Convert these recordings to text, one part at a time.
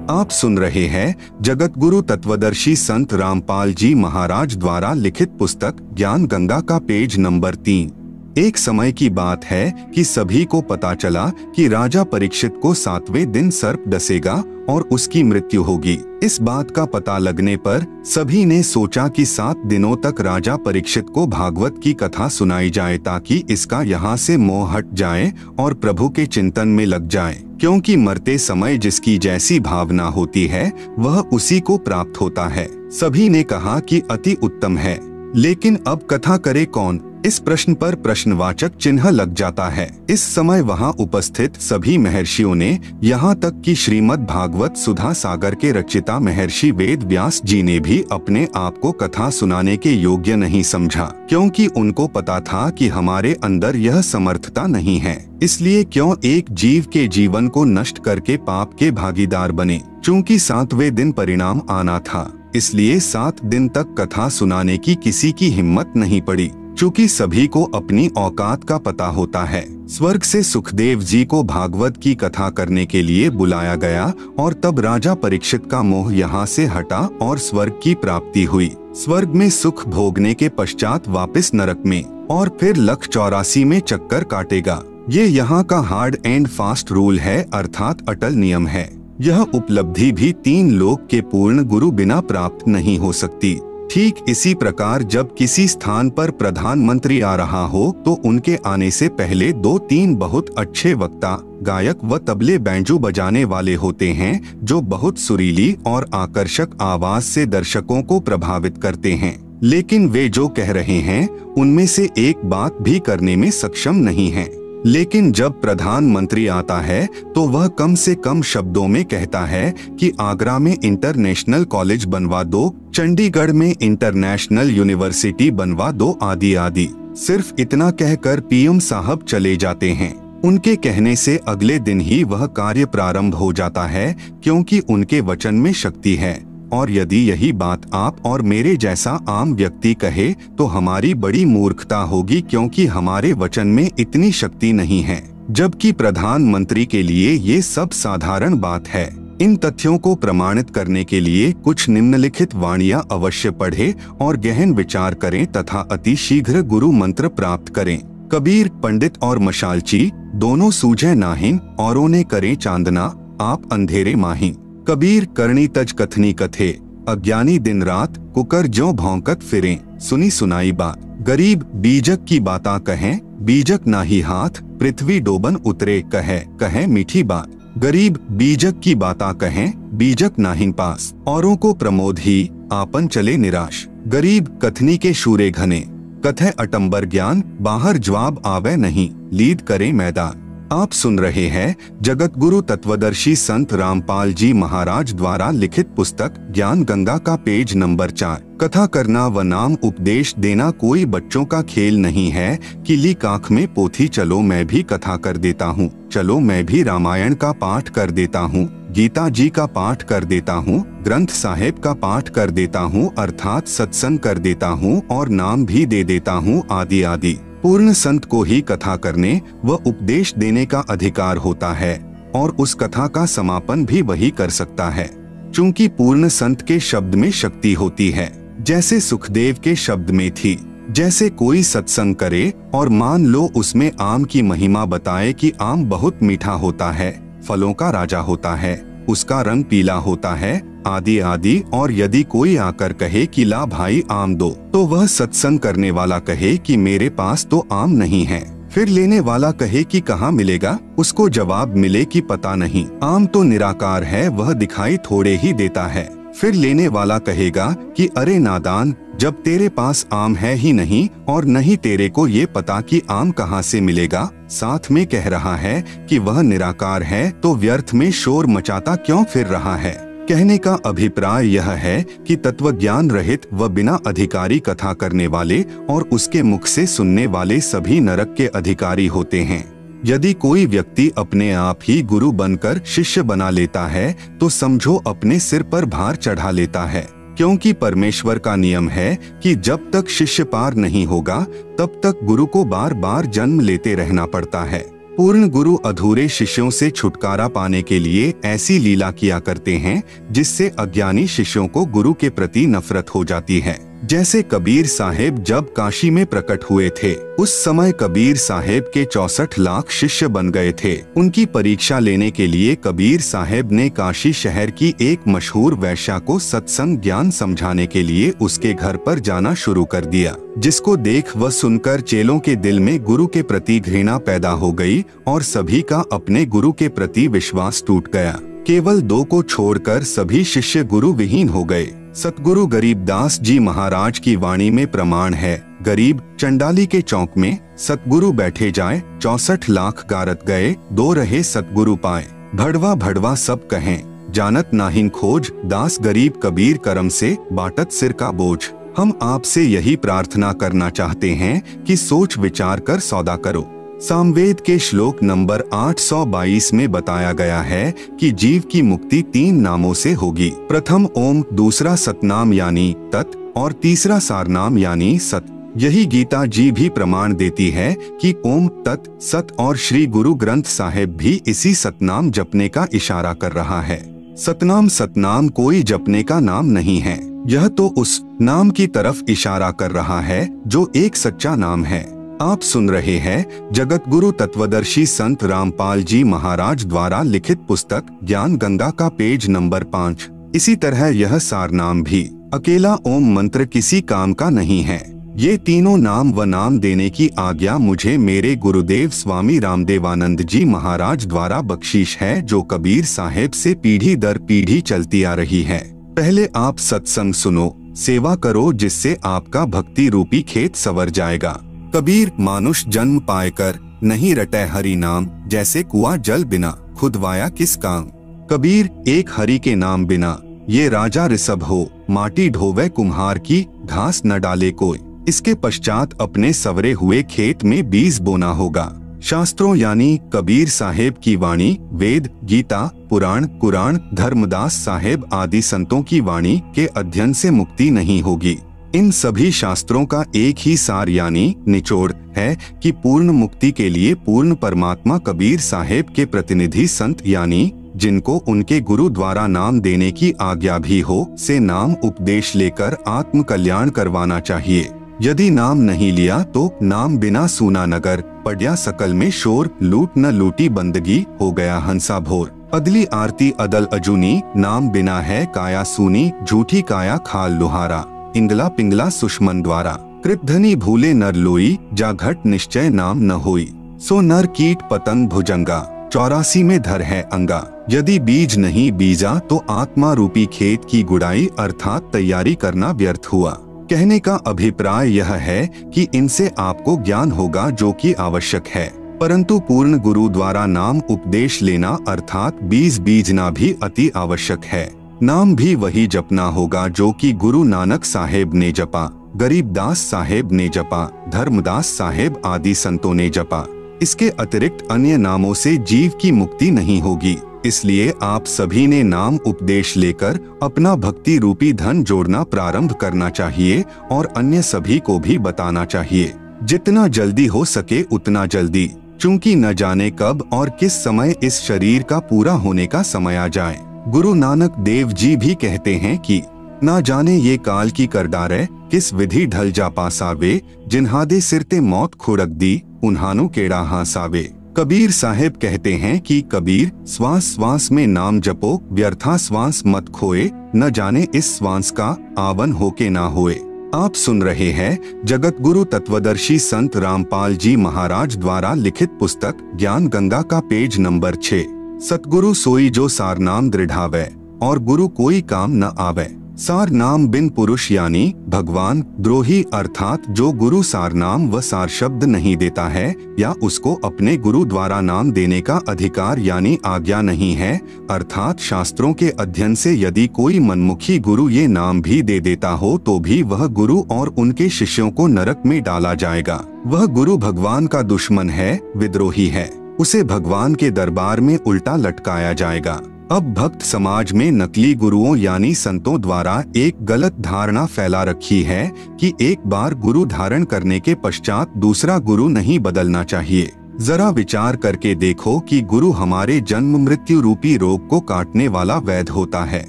आप सुन रहे हैं जगत गुरु तत्वदर्शी संत रामपाल जी महाराज द्वारा लिखित पुस्तक ज्ञान गंगा का पेज नंबर 3। एक समय की बात है कि सभी को पता चला कि राजा परीक्षित को 7वें दिन सर्प डसेगा और उसकी मृत्यु होगी। इस बात का पता लगने पर सभी ने सोचा कि 7 दिनों तक राजा परीक्षित को भागवत की कथा सुनाई जाए ताकि इसका यहाँ से मोह हट जाए और प्रभु के चिंतन में लग जाए, क्योंकि मरते समय जिसकी जैसी भावना होती है वह उसी को प्राप्त होता है। सभी ने कहा कि अति उत्तम है, लेकिन अब कथा करे कौन? इस प्रश्न पर प्रश्नवाचक चिन्ह लग जाता है। इस समय वहां उपस्थित सभी महर्षियों ने, यहाँ तक कि श्रीमद् भागवत सुधा सागर के रचिता महर्षि वेद व्यास जी ने भी अपने आप को कथा सुनाने के योग्य नहीं समझा, क्योंकि उनको पता था कि हमारे अंदर यह समर्थता नहीं है। इसलिए क्यों एक जीव के जीवन को नष्ट करके पाप के भागीदार बने। चूँकि 7वें दिन परिणाम आना था, इसलिए 7 दिन तक कथा सुनाने की किसी की हिम्मत नहीं पड़ी। चूँकि सभी को अपनी औकात का पता होता है, स्वर्ग से सुखदेव जी को भागवत की कथा करने के लिए बुलाया गया और तब राजा परीक्षित का मोह यहाँ से हटा और स्वर्ग की प्राप्ति हुई। स्वर्ग में सुख भोगने के पश्चात वापस नरक में और फिर 184 में चक्कर काटेगा। ये यहाँ का हार्ड एंड फास्ट रूल है, अर्थात अटल नियम है। यह उपलब्धि भी 3 लोक के पूर्ण गुरु बिना प्राप्त नहीं हो सकती। ठीक इसी प्रकार जब किसी स्थान पर प्रधानमंत्री आ रहा हो तो उनके आने से पहले 2-3 बहुत अच्छे वक्ता, गायक व तबले बैंजो बजाने वाले होते हैं, जो बहुत सुरीली और आकर्षक आवाज से दर्शकों को प्रभावित करते हैं। लेकिन वे जो कह रहे हैं उनमें से एक बात भी करने में सक्षम नहीं है। लेकिन जब प्रधानमंत्री आता है तो वह कम से कम शब्दों में कहता है कि आगरा में इंटरनेशनल कॉलेज बनवा दो, चंडीगढ़ में इंटरनेशनल यूनिवर्सिटी बनवा दो, आदि आदि। सिर्फ इतना कहकर पीएम साहब चले जाते हैं। उनके कहने से अगले दिन ही वह कार्य प्रारंभ हो जाता है, क्योंकि उनके वचन में शक्ति है। और यदि यही बात आप और मेरे जैसा आम व्यक्ति कहे तो हमारी बड़ी मूर्खता होगी, क्योंकि हमारे वचन में इतनी शक्ति नहीं है, जबकि प्रधानमंत्री के लिए ये सब साधारण बात है। इन तथ्यों को प्रमाणित करने के लिए कुछ निम्नलिखित वाणियां अवश्य पढ़ें और गहन विचार करें तथा अति शीघ्र गुरु मंत्र प्राप्त करें। कबीर पंडित और मशालची दोनों सूझे नाहिन, औरों ने करें चांदना, आप अंधेरे माही। कबीर करनी तज कथनी कथे, अज्ञानी दिन रात कुकर ज्यों भौंकत फिरें, सुनी सुनाई बात। गरीब बीजक की बाता कहें, बीजक नाही हाथ, पृथ्वी डोबन उतरे कहे, कहे मीठी बात। गरीब बीजक की बाता कहें, बीजक नाहिन पास, औरों को प्रमोद ही, आपन चले निराश। गरीब कथनी के शूरे घने, कथे अटंबर ज्ञान, बाहर जवाब आवे नहीं, लीद करे मैदान। आप सुन रहे हैं जगत गुरु तत्वदर्शी संत रामपाल जी महाराज द्वारा लिखित पुस्तक ज्ञान गंगा का पेज नंबर 4। कथा करना व नाम उपदेश देना कोई बच्चों का खेल नहीं है कि ली काख में पोथी, चलो मैं भी कथा कर देता हूँ, चलो मैं भी रामायण का पाठ कर देता हूँ, गीता जी का पाठ कर देता हूँ, ग्रंथ साहेब का पाठ कर देता हूँ, अर्थात सत्संग कर देता हूँ और नाम भी दे देता हूँ, आदि आदि। पूर्ण संत को ही कथा करने व उपदेश देने का अधिकार होता है और उस कथा का समापन भी वही कर सकता है। चूंकि पूर्ण संत के शब्द में शक्ति होती है, जैसे सुखदेव के शब्द में थी। जैसे कोई सत्संग करे और मान लो उसमें आम की महिमा बताए कि आम बहुत मीठा होता है, फलों का राजा होता है, उसका रंग पीला होता है, आदि आदि। और यदि कोई आकर कहे कि ला भाई आम दो, तो वह सत्संग करने वाला कहे कि मेरे पास तो आम नहीं है। फिर लेने वाला कहे कि कहाँ मिलेगा, उसको जवाब मिले कि पता नहीं, आम तो निराकार है, वह दिखाई थोड़े ही देता है। फिर लेने वाला कहेगा कि अरे नादान, जब तेरे पास आम है ही नहीं और नहीं तेरे को ये पता कि आम कहाँ से मिलेगा, साथ में कह रहा है कि वह निराकार है, तो व्यर्थ में शोर मचाता क्यों फिर रहा है। कहने का अभिप्राय यह है कि तत्वज्ञान रहित व बिना अधिकारी कथा करने वाले और उसके मुख से सुनने वाले सभी नरक के अधिकारी होते हैं। यदि कोई व्यक्ति अपने आप ही गुरु बनकर शिष्य बना लेता है तो समझो अपने सिर पर भार चढ़ा लेता है, क्योंकि परमेश्वर का नियम है कि जब तक शिष्य पार नहीं होगा तब तक गुरु को बार बार जन्म लेते रहना पड़ता है। पूर्ण गुरु अधूरे शिष्यों से छुटकारा पाने के लिए ऐसी लीला किया करते हैं जिससे अज्ञानी शिष्यों को गुरु के प्रति नफरत हो जाती है। जैसे कबीर साहेब जब काशी में प्रकट हुए थे, उस समय कबीर साहेब के 64 लाख शिष्य बन गए थे। उनकी परीक्षा लेने के लिए कबीर साहेब ने काशी शहर की एक मशहूर वैश्या को सत्संग ज्ञान समझाने के लिए उसके घर पर जाना शुरू कर दिया, जिसको देख व सुनकर चेलों के दिल में गुरु के प्रति घृणा पैदा हो गई और सभी का अपने गुरु के प्रति विश्वास टूट गया। केवल 2 को छोड़कर सभी शिष्य गुरु विहीन हो गए। सतगुरु गरीबदास जी महाराज की वाणी में प्रमाण है, गरीब चंडाली के चौक में सतगुरु बैठे जाए, 64 लाख गारत गए, 2 रहे सतगुरु पाए। भड़वा भड़वा सब कहें, जानत नाहिन खोज, दास गरीब कबीर करम से बाटत सिर का बोझ। हम आपसे यही प्रार्थना करना चाहते हैं कि सोच विचार कर सौदा करो। सामवेद के श्लोक नंबर 822 में बताया गया है कि जीव की मुक्ति 3 नामों से होगी। प्रथम ओम, दूसरा सतनाम यानी तत् और तीसरा सारनाम यानी सत। यही गीता जी भी प्रमाण देती है कि ओम, तत्, सत और श्री गुरु ग्रंथ साहिब भी इसी सतनाम जपने का इशारा कर रहा है। सतनाम कोई जपने का नाम नहीं है, यह तो उस नाम की तरफ इशारा कर रहा है जो एक सच्चा नाम है। आप सुन रहे हैं जगत गुरु तत्वदर्शी संत रामपाल जी महाराज द्वारा लिखित पुस्तक ज्ञान गंगा का पेज नंबर 5। इसी तरह यह सारनाम भी अकेला ओम मंत्र किसी काम का नहीं है। ये तीनों नाम व नाम देने की आज्ञा मुझे मेरे गुरुदेव स्वामी रामदेवानंद जी महाराज द्वारा बख्शीश है, जो कबीर साहेब से पीढ़ी दर पीढ़ी चलती आ रही है। पहले आप सत्संग सुनो, सेवा करो, जिससे आपका भक्ति रूपी खेत संवर जाएगा। कबीर मानुष जन्म पाएकर नहीं रटे हरि नाम, जैसे कुआं जल बिना खुदवाया किस काम। कबीर एक हरि के नाम बिना ये राजा ऋषभ हो, माटी ढोवे कुम्हार की, घास न डाले कोई। इसके पश्चात अपने सवरे हुए खेत में बीज बोना होगा। शास्त्रों यानी कबीर साहेब की वाणी, वेद, गीता, पुराण, कुरान, धर्मदास साहेब आदि संतों की वाणी के अध्ययन से मुक्ति नहीं होगी। इन सभी शास्त्रों का एक ही सार यानी निचोड़ है कि पूर्ण मुक्ति के लिए पूर्ण परमात्मा कबीर साहेब के प्रतिनिधि संत यानी जिनको उनके गुरु द्वारा नाम देने की आज्ञा भी हो, से नाम उपदेश लेकर आत्म कल्याण करवाना चाहिए। यदि नाम नहीं लिया तो नाम बिना सूना नगर, पड़या सकल में शोर, लूट न लूटी बंदगी, हो गया हंसा भोर। अदली आरती अदल अजूनी, नाम बिना है काया सूनी, झूठी काया खाल लुहारा। इंगला पिंगला सुषमन द्वारा, कृतधनी भूले नर लोई, जा घट निश्चय नाम न होई। सो नर कीट पतंग भुजंगा, 84 में धर है अंगा। यदि बीज नहीं बीजा तो आत्मा रूपी खेत की गुड़ाई अर्थात तैयारी करना व्यर्थ हुआ। कहने का अभिप्राय यह है कि इनसे आपको ज्ञान होगा जो कि आवश्यक है, परंतु पूर्ण गुरु द्वारा नाम उपदेश लेना अर्थात बीज बीजना भी अति आवश्यक है। नाम भी वही जपना होगा जो कि गुरु नानक साहेब ने जपा, गरीबदास साहेब ने जपा, धर्मदास साहेब आदि संतों ने जपा। इसके अतिरिक्त अन्य नामों से जीव की मुक्ति नहीं होगी। इसलिए आप सभी ने नाम उपदेश लेकर अपना भक्ति रूपी धन जोड़ना प्रारंभ करना चाहिए और अन्य सभी को भी बताना चाहिए। जितना जल्दी हो सके उतना जल्दी, चूंकि न जाने कब और किस समय इस शरीर का पूरा होने का समय आ जाए। गुरु नानक देव जी भी कहते हैं कि ना जाने ये काल की करडारे, किस विधि ढल जा पासावे, जिन्हादे सिरते मौत खुड़क दी, उन्हानु केड़ा हासावे। कबीर साहेब कहते हैं कि कबीर, श्वास श्वास में नाम जपो, व्यर्था श्वास मत खोए, न जाने इस श्वास का आवन हो के ना होए। आप सुन रहे हैं जगत गुरु तत्वदर्शी संत रामपाल जी महाराज द्वारा लिखित पुस्तक ज्ञान गंगा का पेज नंबर 6। सतगुरु सोई जो सार नाम दृढ़ावे, और गुरु कोई काम न आवे। सार नाम बिन पुरुष यानी भगवान द्रोही, अर्थात जो गुरु सार नाम व सार शब्द नहीं देता है या उसको अपने गुरु द्वारा नाम देने का अधिकार यानी आज्ञा नहीं है, अर्थात शास्त्रों के अध्ययन से यदि कोई मनमुखी गुरु ये नाम भी दे देता हो तो भी वह गुरु और उनके शिष्यों को नरक में डाला जाएगा। वह गुरु भगवान का दुश्मन है, विद्रोही है, उसे भगवान के दरबार में उल्टा लटकाया जाएगा। अब भक्त समाज में नकली गुरुओं यानी संतों द्वारा एक गलत धारणा फैला रखी है कि एक बार गुरु धारण करने के पश्चात दूसरा गुरु नहीं बदलना चाहिए। जरा विचार करके देखो कि गुरु हमारे जन्म मृत्यु रूपी रोग को काटने वाला वैद्य होता है।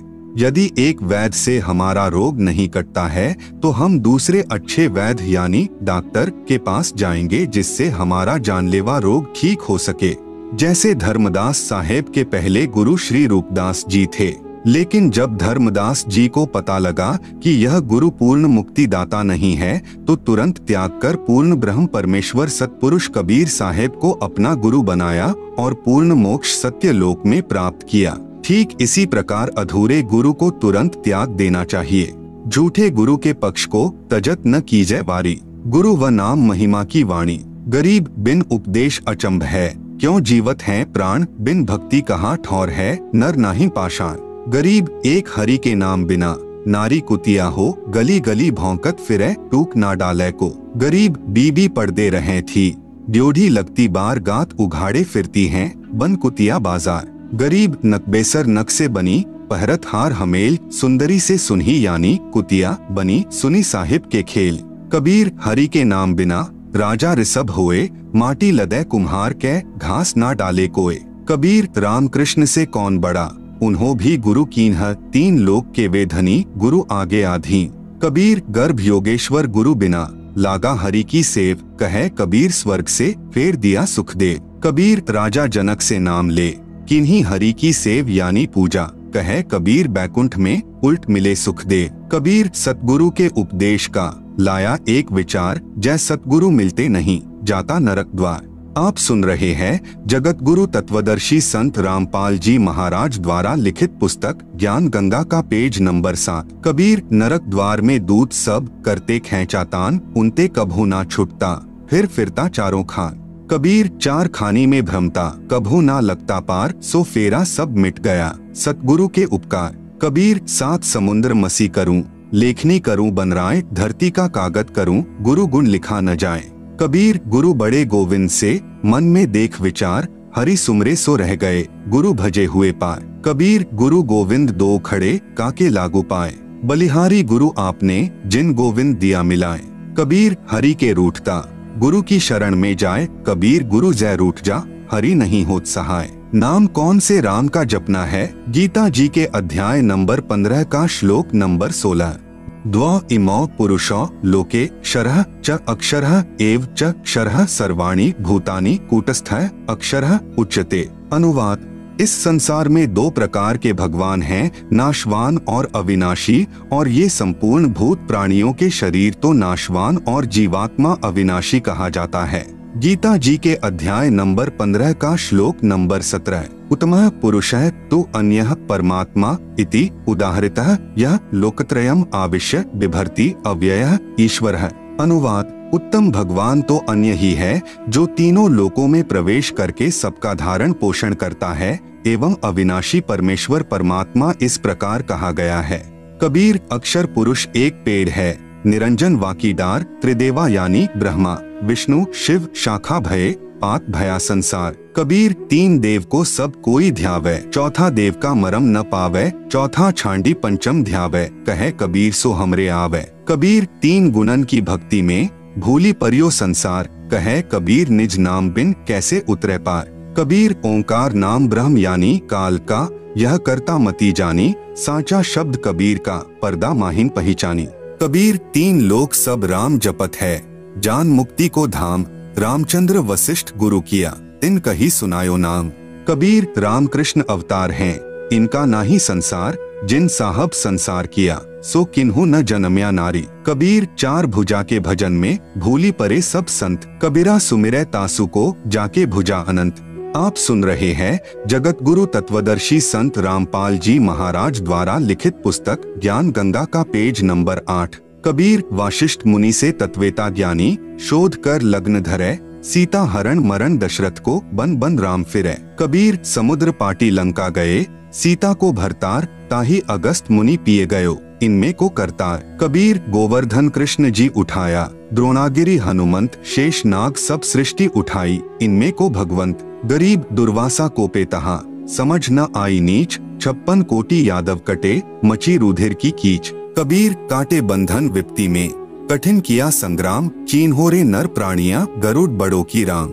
यदि एक वैद्य से हमारा रोग नहीं कटता है तो हम दूसरे अच्छे वैद्य यानी डॉक्टर के पास जाएंगे, जिससे हमारा जानलेवा रोग ठीक हो सके। जैसे धर्मदास साहेब के पहले गुरु श्री रूपदास जी थे, लेकिन जब धर्मदास जी को पता लगा कि यह गुरु पूर्ण मुक्तिदाता नहीं है तो तुरंत त्याग कर पूर्ण ब्रह्म परमेश्वर सतपुरुष कबीर साहेब को अपना गुरु बनाया और पूर्ण मोक्ष सत्य लोक में प्राप्त किया। ठीक इसी प्रकार अधूरे गुरु को तुरंत त्याग देना चाहिए। झूठे गुरु के पक्ष को तजत न कीजय वारी, गुरु व नाम महिमा की वाणी। गरीब बिन उपदेश अचंभ है, क्यों जीवत हैं प्राण, बिन भक्ति कहाँ ठौर है, नर नाही पाषाण। गरीब एक हरि के नाम बिना, नारी कुतिया हो, गली गली भौंकत फिरे, टूक ना डाले को। गरीब बीबी पड़दे रहे थी, ड्योढ़ी लगती बार गात उघाड़े फिरती हैं, बन कुतिया बाजार। गरीब नकबेसर नक से बनी, पहरत हार हमेल, सुंदरी से सुनही यानी कुतिया बनी, सुनी साहिब के खेल। कबीर हरि के नाम बिना, राजा ऋषभ होए, माटी लदे कुम्हार के, घास ना डाले कोय। कबीर रामकृष्ण से कौन बड़ा, उन्हों भी गुरु कीन्ह, तीन लोक के वे धनी, गुरु आगे आधी। कबीर गर्भ योगेश्वर गुरु बिना, लागा हरि की सेव, कहे कबीर स्वर्ग से फेर दिया सुख दे। कबीर राजा जनक से नाम ले, किन्हीं हरि की सेव यानी पूजा, कहे कबीर बैकुंठ में उल्ट मिले सुख दे। कबीर सतगुरु के उपदेश का लाया एक विचार, जय सतगुरु मिलते नहीं, जाता नरक द्वार। आप सुन रहे हैं जगत गुरु तत्वदर्शी संत रामपाल जी महाराज द्वारा लिखित पुस्तक ज्ञान गंगा का पेज नंबर 7। कबीर नरक द्वार में दूत सब करते खेचातान, उनते कभू ना छुटता, फिर फिरता चारों खान। कबीर चार खानी में भ्रमता, कभू ना लगता पार, सो फेरा सब मिट गया, सतगुरु के उपकार। कबीर 7 समुद्र मसी करूं, लेखनी करूं बनराय, धरती का कागज करूं, गुरु गुण लिखा न जाए। कबीर गुरु बड़े गोविंद से, मन में देख विचार, हरि सुमरे सो रह गए, गुरु भजे हुए पार। कबीर गुरु गोविंद दो खड़े, काके लागू पाए, बलिहारी गुरु आपने, जिन गोविंद दिया मिलाए। कबीर हरि के रूठता, गुरु की शरण में जाए, कबीर गुरु जय रूठ जा, हरि नहीं होत सहाय। नाम कौन से राम का जपना है, गीता जी के अध्याय नंबर 15 का श्लोक नंबर 16। द्व इमौ पुरुषो लोके क्षरः च अक्षरः एव च क्षरः सर्वाणि भूतानि कूटस्थः अक्षरः उच्यते। अनुवाद: इस संसार में 2 प्रकार के भगवान हैं, नाशवान और अविनाशी, और ये संपूर्ण भूत प्राणियों के शरीर तो नाशवान और जीवात्मा अविनाशी कहा जाता है। गीता जी के अध्याय नंबर 15 का श्लोक नंबर 17। उत्तमः पुरुषः तु अन्यः परमात्मा इति उदाहृतः यः लोकत्रयम् आविश्य बिभर्ति अव्ययः ईश्वरः। अनुवाद: उत्तम भगवान तो अन्य ही है, जो तीनों लोकों में प्रवेश करके सबका धारण पोषण करता है, एवं अविनाशी परमेश्वर परमात्मा इस प्रकार कहा गया है। कबीर अक्षर पुरुष एक पेड़ है, निरंजन वाकीदार, त्रिदेवा यानी ब्रह्मा विष्णु शिव शाखा भये, पात भया संसार। कबीर 3 देव को सब कोई ध्यावे, चौथा देव का मरम न पावे, चौथा छांडी पंचम ध्यावे, कहे कबीर सो हमरे आवे। कबीर 3 गुणन की भक्ति में भूली परियो संसार, कहे कबीर निज नाम बिन कैसे उतरे पार। कबीर ओंकार नाम ब्रह्म यानी काल का, यह करता मती जानी, साचा शब्द कबीर का, पर्दा माहिन पहचानी। कबीर 3 लोक सब राम जपत है, जान मुक्ति को धाम, रामचंद्र वशिष्ठ गुरु किया, इन कही सुनायो नाम। कबीर रामकृष्ण अवतार हैं, इनका नाही संसार, जिन साहब संसार किया, सो किन्हु न जन्म्या नारी। कबीर 4 भुजा के भजन में भूली परे सब संत, कबीरा सुमिरै तासु को, जाके भुजा अनंत। आप सुन रहे हैं जगत गुरु तत्वदर्शी संत रामपाल जी महाराज द्वारा लिखित पुस्तक ज्ञान गंगा का पेज नंबर 8। कबीर वाशिष्ठ मुनि से तत्वेता ज्ञानी, शोध कर लग्न धरे, सीता हरण मरण दशरथ को, बन बन राम फिरे। कबीर समुद्र पाटी लंका गए, सीता को भरतार, ताही अगस्त मुनि पिए गयो, इनमें को करतार। कबीर गोवर्धन कृष्ण जी उठाया, द्रोणागिरी हनुमंत, शेष नाग सब सृष्टि उठाई, इनमें को भगवंत। गरीब दुर्वासा को पेतहा, समझ न आई नीच, 56 कोटि यादव कटे, मची रुधिर की कीच। कबीर काटे बंधन विपत्ति में, कठिन किया संग्राम, चीन्होरे नर प्राणियां, गरुड़ बड़ों की रांग।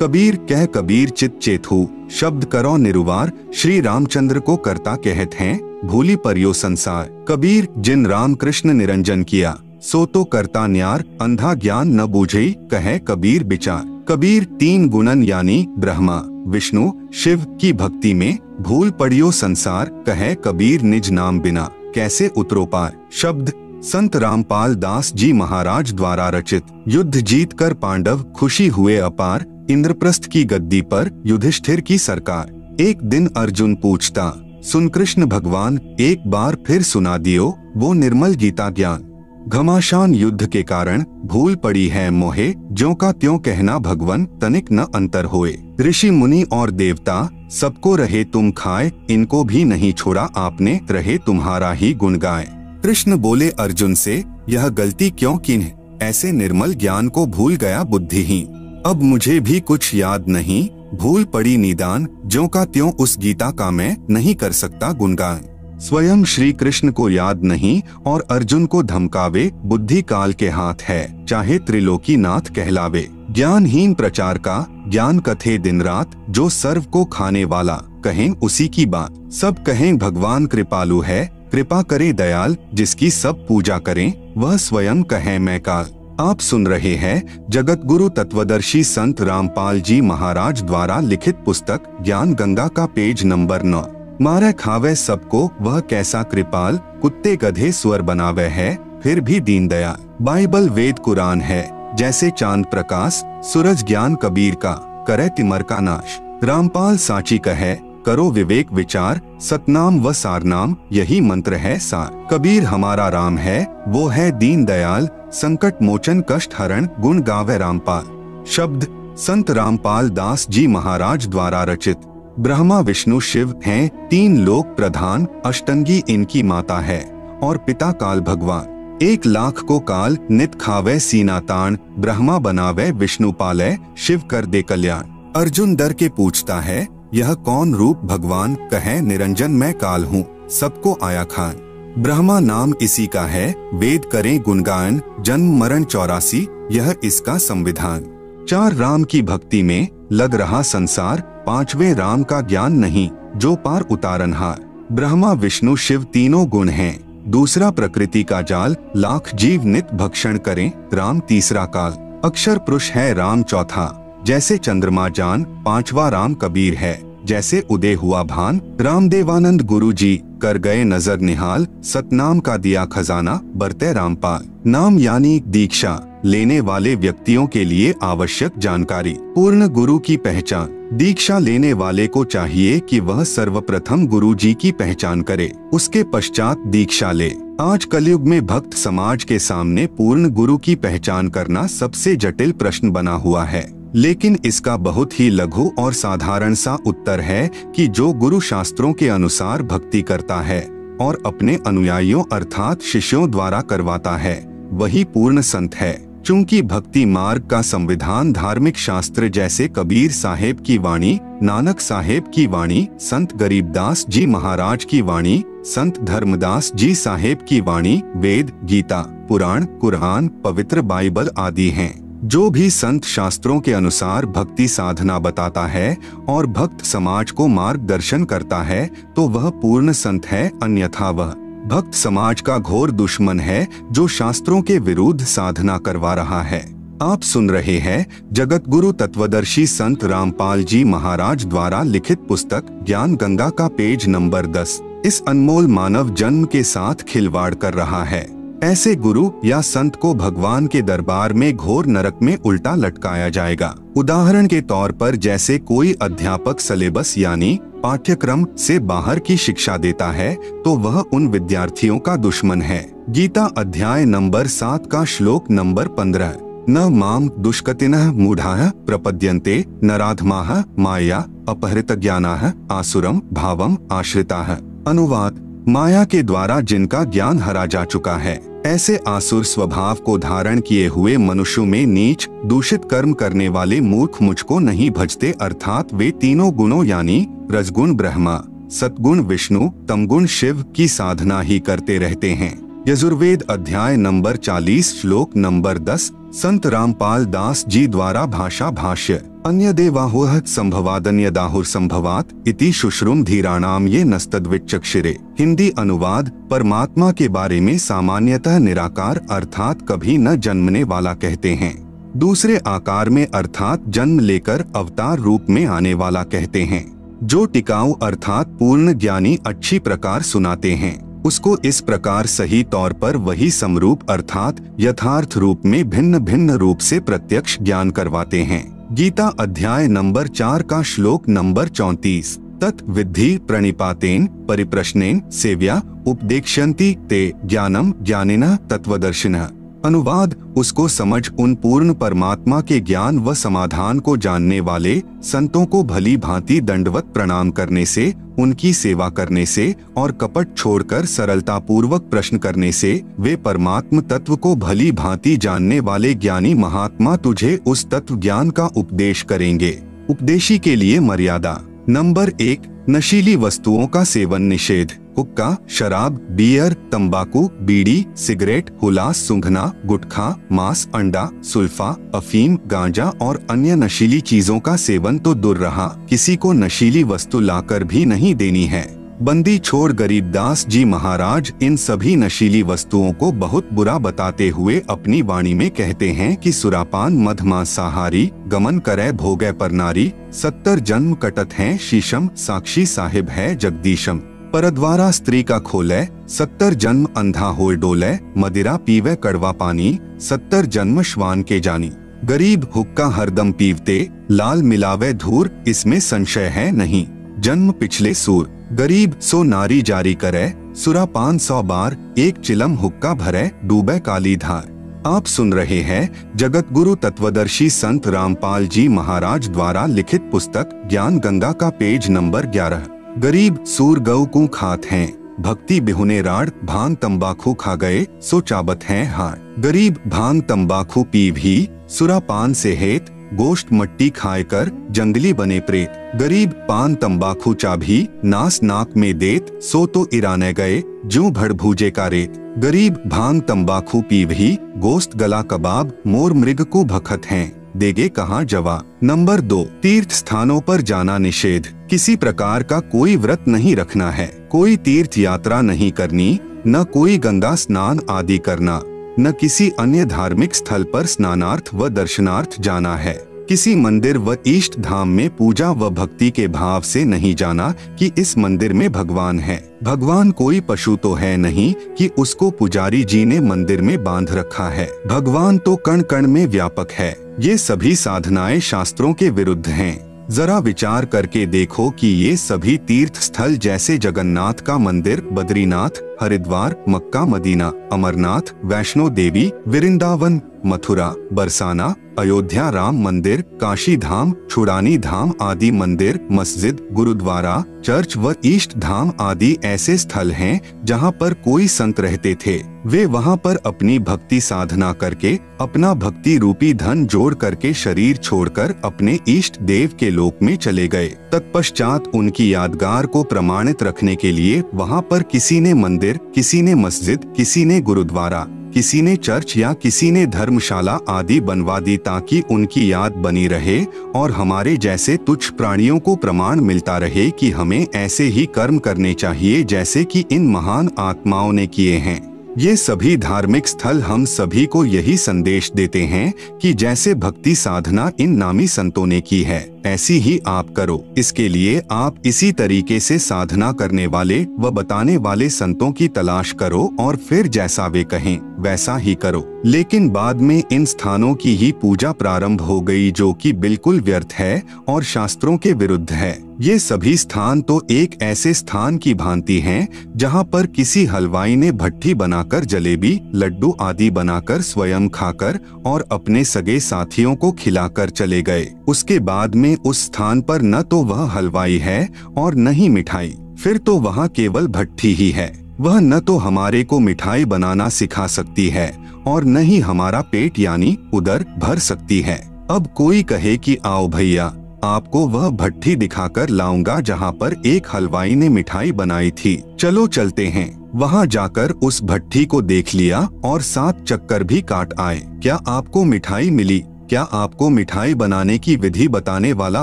कबीर कह कबीर चित चेतु, शब्द करो निरुवार, श्री रामचंद्र को करता कहत हैं, भूली परियो संसार। कबीर जिन राम कृष्ण निरंजन किया, सो तो करता न्यार, अंधा ज्ञान न बूझई, कहे कबीर विचार। कबीर तीन गुणन यानी ब्रह्मा विष्णु शिव की भक्ति में भूल पड़ियो संसार, कहे कबीर निज नाम बिना, कैसे उतरो पार। शब्द संत रामपाल दास जी महाराज द्वारा रचित। युद्ध जीत कर पांडव खुशी हुए अपार, इंद्रप्रस्थ की गद्दी पर युधिष्ठिर की सरकार। एक दिन अर्जुन पूछता, सुन कृष्ण भगवान, एक बार फिर सुना दियो वो निर्मल गीता ज्ञान। घमासान युद्ध के कारण भूल पड़ी है मोहे, ज्यों का त्यों कहना भगवन, तनिक न अंतर होए। ऋषि मुनि और देवता सबको रहे तुम खाए, इनको भी नहीं छोड़ा आपने, रहे तुम्हारा ही गुण गाए। कृष्ण बोले अर्जुन से, यह गलती क्यों किन्ह, ऐसे निर्मल ज्ञान को भूल गया बुद्धिहीन। अब मुझे भी कुछ याद नहीं, भूल पड़ी निदान, ज्यों का त्यों उस गीता का मैं नहीं कर सकता गुणगान। स्वयं श्री कृष्ण को याद नहीं और अर्जुन को धमकावे, बुद्धि काल के हाथ है, चाहे त्रिलोकी नाथ कहलावे। ज्ञानहीन प्रचार का ज्ञान कथे दिन रात, जो सर्व को खाने वाला कहें उसी की बात। सब कहें भगवान कृपालु है, कृपा करे दयाल, जिसकी सब पूजा करें वह स्वयं कहे मैं काल। आप सुन रहे हैं जगत गुरु तत्वदर्शी संत रामपाल जी महाराज द्वारा लिखित पुस्तक ज्ञान गंगा का पेज नंबर 9। मारे खावे सबको वह कैसा कृपाल, कुत्ते गधे स्वर बनावे है, फिर भी दीन दयाल। बाइबल वेद कुरान है जैसे चांद प्रकाश, सूरज ज्ञान कबीर का करे तिमर का नाश। रामपाल साची कहे करो विवेक विचार, सतनाम व सारनाम यही मंत्र है सार। कबीर हमारा राम है, वो है दीन दयाल, संकट मोचन कष्ट हरण, गुण गावे रामपाल। शब्द संत रामपाल दास जी महाराज द्वारा रचित। ब्रह्मा विष्णु शिव हैं तीन लोक प्रधान, अष्टंगी इनकी माता है और पिता काल भगवान। 1 लाख को काल नित खावे सीना तान, ब्रह्मा बनावे विष्णु पाले, शिव कर दे कल्याण। अर्जुन डर के पूछता है, यह कौन रूप भगवान, कहे निरंजन मैं काल हूँ, सबको आया खान। ब्रह्मा नाम इसी का है, वेद करें गुणगान, जन्म मरण 84 यह इसका संविधान। 4 राम की भक्ति में लग रहा संसार, 5वें राम का ज्ञान नहीं, जो पार उतारनहार। ब्रह्मा विष्णु शिव तीनों गुण हैं, दूसरा प्रकृति का जाल, लाख जीव नित भक्षण करें, राम तीसरा काल। अक्षर पुरुष है राम चौथा, जैसे चंद्रमा जान, 5वां राम कबीर है, जैसे उदय हुआ भान। रामदेवानंद गुरु जी कर गए नजर निहाल, सतनाम का दिया खजाना, बरते रामपाल। नाम यानी दीक्षा लेने वाले व्यक्तियों के लिए आवश्यक जानकारी। पूर्ण गुरु की पहचान। दीक्षा लेने वाले को चाहिए कि वह सर्वप्रथम गुरु जी की पहचान करे, उसके पश्चात दीक्षा ले। आज कलयुग में भक्त समाज के सामने पूर्ण गुरु की पहचान करना सबसे जटिल प्रश्न बना हुआ है, लेकिन इसका बहुत ही लघु और साधारण सा उत्तर है कि जो गुरु शास्त्रों के अनुसार भक्ति करता है और अपने अनुयायियों अर्थात शिष्यों द्वारा करवाता है, वही पूर्ण संत है। चूंकि भक्ति मार्ग का संविधान धार्मिक शास्त्र जैसे कबीर साहेब की वाणी, नानक साहेब की वाणी, संत गरीबदास जी महाराज की वाणी, संत धर्मदास जी साहेब की वाणी, वेद, गीता, पुराण, कुरान, पवित्र बाइबल आदि हैं। जो भी संत शास्त्रों के अनुसार भक्ति साधना बताता है और भक्त समाज को मार्गदर्शन करता है तो वह पूर्ण संत है, अन्यथा वह भक्त समाज का घोर दुश्मन है जो शास्त्रों के विरुद्ध साधना करवा रहा है। आप सुन रहे हैं जगत गुरु तत्वदर्शी संत रामपाल जी महाराज द्वारा लिखित पुस्तक ज्ञान गंगा का पेज नंबर 10। इस अनमोल मानव जन्म के साथ खिलवाड़ कर रहा है। ऐसे गुरु या संत को भगवान के दरबार में घोर नरक में उल्टा लटकाया जाएगा। उदाहरण के तौर पर जैसे कोई अध्यापक सिलेबस यानी पाठ्यक्रम से बाहर की शिक्षा देता है तो वह उन विद्यार्थियों का दुश्मन है। गीता अध्याय नंबर 7 का श्लोक नंबर 15। न माम दुष्कृतिनः मूढ़ाः प्रपद्यन्ते नराधमाः माया अपहृतज्ञानाः आसुरम भावम आश्रिताः। अनुवाद: माया के द्वारा जिनका ज्ञान हरा जा चुका है, ऐसे आसुर स्वभाव को धारण किए हुए मनुष्यों में नीच दूषित कर्म करने वाले मूर्ख मुझको नहीं भजते, अर्थात वे तीनों गुणों यानी रजगुण ब्रह्मा, सतगुण विष्णु, तमगुण शिव की साधना ही करते रहते हैं। यजुर्वेद अध्याय नंबर 40 श्लोक नंबर 10 संत रामपाल दास जी द्वारा भाषा भाष्य। अन्यदेवाहुः संभवादन्यदाहुर संभवात इति शुश्रुम धीराणाम ये नस्तद्विचक्षिरे। हिंदी अनुवाद, परमात्मा के बारे में सामान्यतः निराकार अर्थात कभी न जन्मने वाला कहते हैं। दूसरे आकार में अर्थात जन्म लेकर अवतार रूप में आने वाला कहते हैं। जो टिकाऊ अर्थात पूर्ण ज्ञानी अच्छी प्रकार सुनाते हैं उसको इस प्रकार सही तौर पर वही समरूप अर्थात यथार्थ रूप में भिन्न भिन्न रूप से प्रत्यक्ष ज्ञान करवाते हैं। गीता अध्याय नंबर 4 का श्लोक नंबर 34। तत् विद्धि प्रणिपातेन परिप्रश्नेन सेव्या उपदेक्ष्यन्ति ते ज्ञानम ज्ञानिनः तत्वदर्शिनः। अनुवाद, उसको समझ उन पूर्ण परमात्मा के ज्ञान व समाधान को जानने वाले संतों को भली भांति दंडवत प्रणाम करने से, उनकी सेवा करने से और कपट छोड़कर सरलता पूर्वक प्रश्न करने से वे परमात्म तत्व को भली भांति जानने वाले ज्ञानी महात्मा तुझे उस तत्व ज्ञान का उपदेश करेंगे। उपदेशी के लिए मर्यादा। नंबर 1, नशीली वस्तुओं का सेवन निषेध। हुक्का, शराब, बियर, तंबाकू, बीड़ी, सिगरेट, हुलास, सूंघना, गुटखा, मांस, अंडा, सुल्फा, अफीम, गांजा और अन्य नशीली चीजों का सेवन तो दूर रहा, किसी को नशीली वस्तु लाकर भी नहीं देनी है। बंदी छोड़ गरीबदास जी महाराज इन सभी नशीली वस्तुओं को बहुत बुरा बताते हुए अपनी वाणी में कहते हैं कि सुरापान मधमांसाहारी, गमन करे भोगे पर नारी, 70 जन्म कटत हैं शीशम, साक्षी साहिब है जगदीशम। परद्वारा स्त्री का खोले, 70 जन्म अंधा होए डोले, मदिरा पीवे कड़वा पानी, 70 जन्म श्वान के जानी। गरीब हुक्का हरदम पीवते, लाल मिलावे धूर, इसमें संशय है नहीं, जन्म पिछले सूर। गरीब सो नारी जारी करे, सुरापान 100 बार, एक चिलम हुक्का भरे, डूबे काली धार। आप सुन रहे हैं जगत गुरु तत्वदर्शी संत रामपाल जी महाराज द्वारा लिखित पुस्तक ज्ञान गंगा का पेज नंबर 11। गरीब सूर गऊ को खात हैं, भक्ति बिहुने राड़, भांग तंबाकू खा गए सो चाबत हैं हार। गरीब भांग तंबाकू पी भी, सुरापान से हेत, गोश्त मट्टी खाए कर जंगली बने प्रेत। गरीब पान तंबाकू चाभी, नास नाक में देत, सो तो इराने गए जूं भड़ भूजे का रेत। गरीब भांग तंबाकू पी भी, गोश्त गला कबाब, मोर मृग को भखत हैं, देगे कहाँ जवा। नंबर 2, तीर्थ स्थानों पर जाना निषेध। किसी प्रकार का कोई व्रत नहीं रखना है, कोई तीर्थ यात्रा नहीं करनी, न कोई गंगा स्नान आदि करना, न किसी अन्य धार्मिक स्थल पर स्नानार्थ व दर्शनार्थ जाना है। किसी मंदिर व इष्ट धाम में पूजा व भक्ति के भाव से नहीं जाना कि इस मंदिर में भगवान है। भगवान कोई पशु तो है नहीं कि उसको पुजारी जी ने मंदिर में बांध रखा है। भगवान तो कण कण में व्यापक है। ये सभी साधनाएं शास्त्रों के विरुद्ध हैं। जरा विचार करके देखो कि ये सभी तीर्थ स्थल जैसे जगन्नाथ का मंदिर, बद्रीनाथ, हरिद्वार, मक्का मदीना, अमरनाथ, वैष्णो देवी, वृंदावन, मथुरा, बरसाना, अयोध्या राम मंदिर, काशी धाम, छुड़ानी धाम आदि मंदिर, मस्जिद, गुरुद्वारा, चर्च व इष्ट धाम आदि ऐसे स्थल हैं जहाँ पर कोई संत रहते थे। वे वहाँ पर अपनी भक्ति साधना करके अपना भक्ति रूपी धन जोड़ करके शरीर छोड़कर अपने इष्ट देव के लोक में चले गए। तत्पश्चात उनकी यादगार को प्रमाणित रखने के लिए वहाँ पर किसी ने मंदिर, किसी ने मस्जिद, किसी ने गुरुद्वारा, किसी ने चर्च या किसी ने धर्मशाला आदि बनवा दी ताकि उनकी याद बनी रहे और हमारे जैसे तुच्छ प्राणियों को प्रमाण मिलता रहे कि हमें ऐसे ही कर्म करने चाहिए जैसे कि इन महान आत्माओं ने किए हैं। ये सभी धार्मिक स्थल हम सभी को यही संदेश देते हैं कि जैसे भक्ति साधना इन नामी संतों ने की है ऐसी ही आप करो। इसके लिए आप इसी तरीके से साधना करने वाले व बताने वाले संतों की तलाश करो और फिर जैसा वे कहें वैसा ही करो। लेकिन बाद में इन स्थानों की ही पूजा प्रारंभ हो गई जो कि बिल्कुल व्यर्थ है और शास्त्रों के विरुद्ध है। ये सभी स्थान तो एक ऐसे स्थान की भांति हैं जहां पर किसी हलवाई ने भट्ठी बनाकर जलेबी, लड्डू आदि बनाकर स्वयं खाकर और अपने सगे साथियों को खिलाकर चले गए। उसके बाद में उस स्थान पर न तो वह हलवाई है और न ही मिठाई, फिर तो वहाँ केवल भट्ठी ही है। वह न तो हमारे को मिठाई बनाना सिखा सकती है और न ही हमारा पेट यानी उदर भर सकती है। अब कोई कहे कि आओ भैया, आपको वह भट्ठी दिखाकर लाऊंगा जहाँ पर एक हलवाई ने मिठाई बनाई थी, चलो चलते हैं। वहाँ जाकर उस भट्ठी को देख लिया और 7 चक्कर भी काट आए। क्या आपको मिठाई मिली? क्या आपको मिठाई बनाने की विधि बताने वाला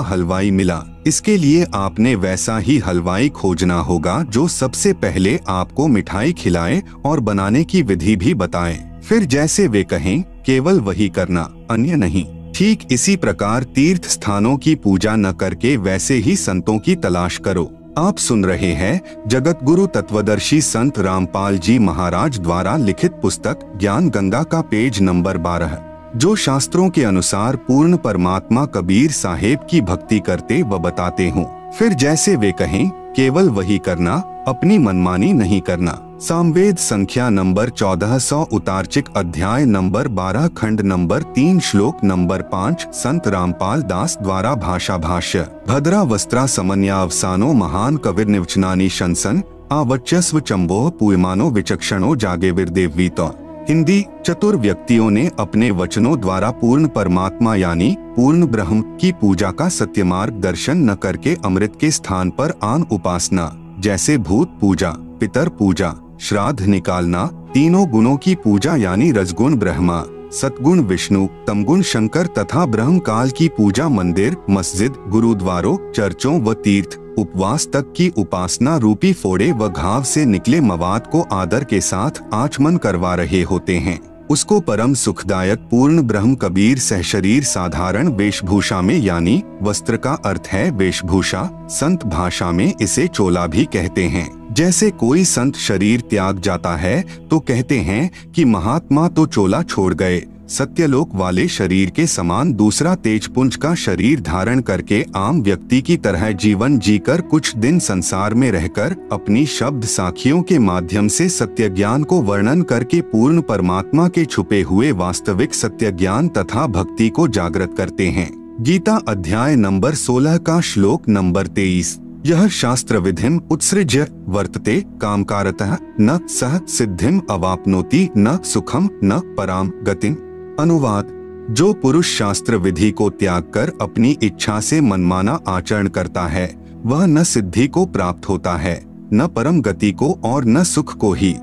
हलवाई मिला? इसके लिए आपने वैसा ही हलवाई खोजना होगा जो सबसे पहले आपको मिठाई खिलाए और बनाने की विधि भी बताए। फिर जैसे वे कहें केवल वही करना, अन्य नहीं। ठीक इसी प्रकार तीर्थ स्थानों की पूजा न करके वैसे ही संतों की तलाश करो। आप सुन रहे हैं जगत गुरु तत्वदर्शी संत रामपाल जी महाराज द्वारा लिखित पुस्तक ज्ञान गंगा का पेज नंबर 12, जो शास्त्रों के अनुसार पूर्ण परमात्मा कबीर साहेब की भक्ति करते व बताते हों। फिर जैसे वे कहें केवल वही करना, अपनी मनमानी नहीं करना। सामवेद संख्या नंबर 1400 उतार्चिक अध्याय नंबर 12 खंड नंबर 3 श्लोक नंबर 5 संत रामपाल दास द्वारा भाषा भाष्य। भद्रा वस्त्रा समन्यावसानो महान कविर्निवचनानि शंसन आवच्यस्व चंबोह पूयमानो विचक्षणो जागे विरदेवीतो। हिंदी। चतुर व्यक्तियों ने अपने वचनों द्वारा पूर्ण परमात्मा यानी पूर्ण ब्रह्म की पूजा का सत्य मार्ग दर्शन न करके अमृत के स्थान पर आन उपासना जैसे भूत पूजा, पितर पूजा, श्राद्ध निकालना, तीनों गुणों की पूजा यानी रजगुण ब्रह्मा, सतगुण विष्णु, तमगुण शंकर तथा ब्रह्म काल की पूजा मंदिर, मस्जिद, गुरुद्वारों, चर्चों व तीर्थ उपवास तक की उपासना रूपी फोड़े व घाव से निकले मवाद को आदर के साथ आचमन करवा रहे होते हैं, उसको परम सुखदायक पूर्ण ब्रह्म कबीर सहशरीर साधारण वेशभूषा में यानी वस्त्र का अर्थ है वेशभूषा, संत भाषा में इसे चोला भी कहते हैं। जैसे कोई संत शरीर त्याग जाता है तो कहते हैं कि महात्मा तो चोला छोड़ गए, सत्यलोक वाले शरीर के समान दूसरा तेजपुंज का शरीर धारण करके आम व्यक्ति की तरह जीवन जीकर कुछ दिन संसार में रहकर अपनी शब्द साखियों के माध्यम से सत्य ज्ञान को वर्णन करके पूर्ण परमात्मा के छुपे हुए वास्तविक सत्य ज्ञान तथा भक्ति को जागृत करते हैं। गीता अध्याय नंबर 16 का श्लोक नंबर 23। यह शास्त्र विधिम उत्सृज्य वर्तते कामकारतः न सह सिद्धिम अवाप्नोति न सुखम न पराम गतिम। अनुवाद। जो पुरुष शास्त्र विधि को त्याग कर अपनी इच्छा से मनमाना आचरण करता है वह न सिद्धि को प्राप्त होता है, न परम गति को और न सुख को ही।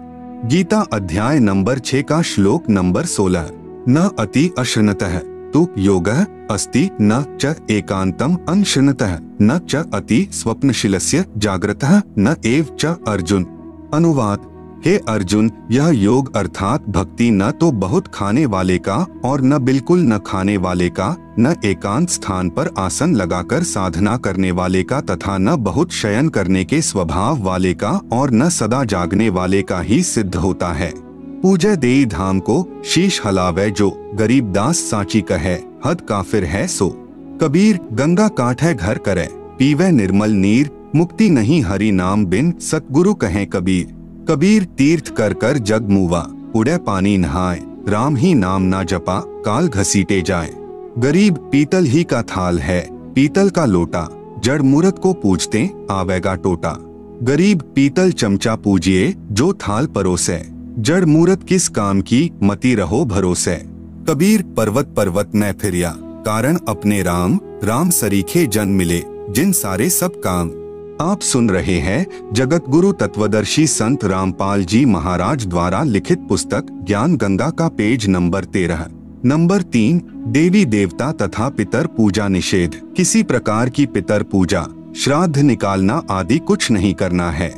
गीता अध्याय नंबर 6 का श्लोक नंबर 16। न अति अश्रृणतः तु योगः अस्ति न च एकांतम अनश्रृणतः न च अति स्वप्नशीलस्य जागृतः न एव च अर्जुन। अनुवाद। हे अर्जुन, यह योग अर्थात भक्ति न तो बहुत खाने वाले का और न बिल्कुल न खाने वाले का, न एकांत स्थान पर आसन लगाकर साधना करने वाले का तथा न बहुत शयन करने के स्वभाव वाले का और न सदा जागने वाले का ही सिद्ध होता है। पूजय देई धाम को शीश हलावे जो, गरीबदास साची कहे हद काफिर है सो। कबीर गंगा काठै घर करे पीवे निर्मल नीर, मुक्ति नहीं हरि नाम बिन सतगुरु कहें कबीर। कबीर तीर्थ कर कर जग मुवा, उड़े पानी नहाए, राम ही नाम ना जपा काल घसीटे जाए। गरीब पीतल ही का थाल है, पीतल का लोटा, जड़ मूरत को पूजते आवेगा टोटा। गरीब पीतल चमचा पूजिए जो थाल परोसे, जड़ मूरत किस काम की मति रहो भरोसे। कबीर पर्वत पर्वत में फिरिया, कारण अपने राम, राम सरीखे जन मिले जिन सारे सब काम। आप सुन रहे हैं जगत गुरु तत्वदर्शी संत रामपाल जी महाराज द्वारा लिखित पुस्तक ज्ञान गंगा का पेज नंबर 13 नंबर 3 देवी देवता तथा पितर पूजा निषेध। किसी प्रकार की पितर पूजा, श्राद्ध निकालना आदि कुछ नहीं करना है।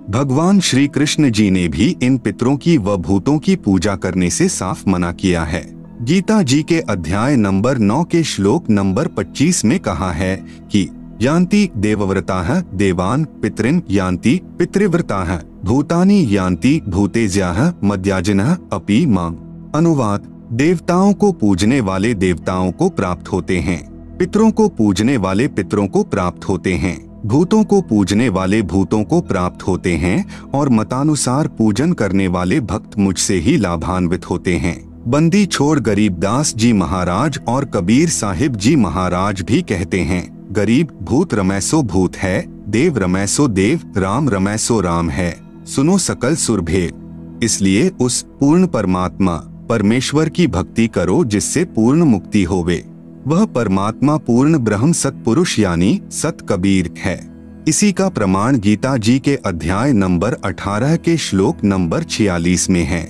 भगवान श्री कृष्ण जी ने भी इन पितरों की व भूतों की पूजा करने से साफ मना किया है। गीता जी के अध्याय नंबर 9 के श्लोक नंबर 25 में कहा है कि यान्ति देवव्रताः देवान् पितॄन् यान्ति पितृव्रताः भूतानि यान्ति भूतेज्याः मद्याजिनः अपि माम्। अनुवाद। देवताओं को पूजने वाले देवताओं को प्राप्त होते हैं, पितरों को पूजने वाले पितरों को प्राप्त होते हैं, भूतों को पूजने वाले भूतों को प्राप्त होते हैं और मतानुसार पूजन करने वाले भक्त मुझसे ही लाभान्वित होते हैं। बंदी छोड़ गरीबदास जी महाराज और कबीर साहिब जी महाराज भी कहते हैं, गरीब भूत रमैसो भूत है, देव रमैसो देव, राम रमैसो राम है, सुनो सकल सुरभेद। इसलिए उस पूर्ण परमात्मा परमेश्वर की भक्ति करो जिससे पूर्ण मुक्ति होवे। वह परमात्मा पूर्ण ब्रह्म सतपुरुष यानी सत कबीर है। इसी का प्रमाण गीता जी के अध्याय नंबर 18 के श्लोक नंबर 46 में है।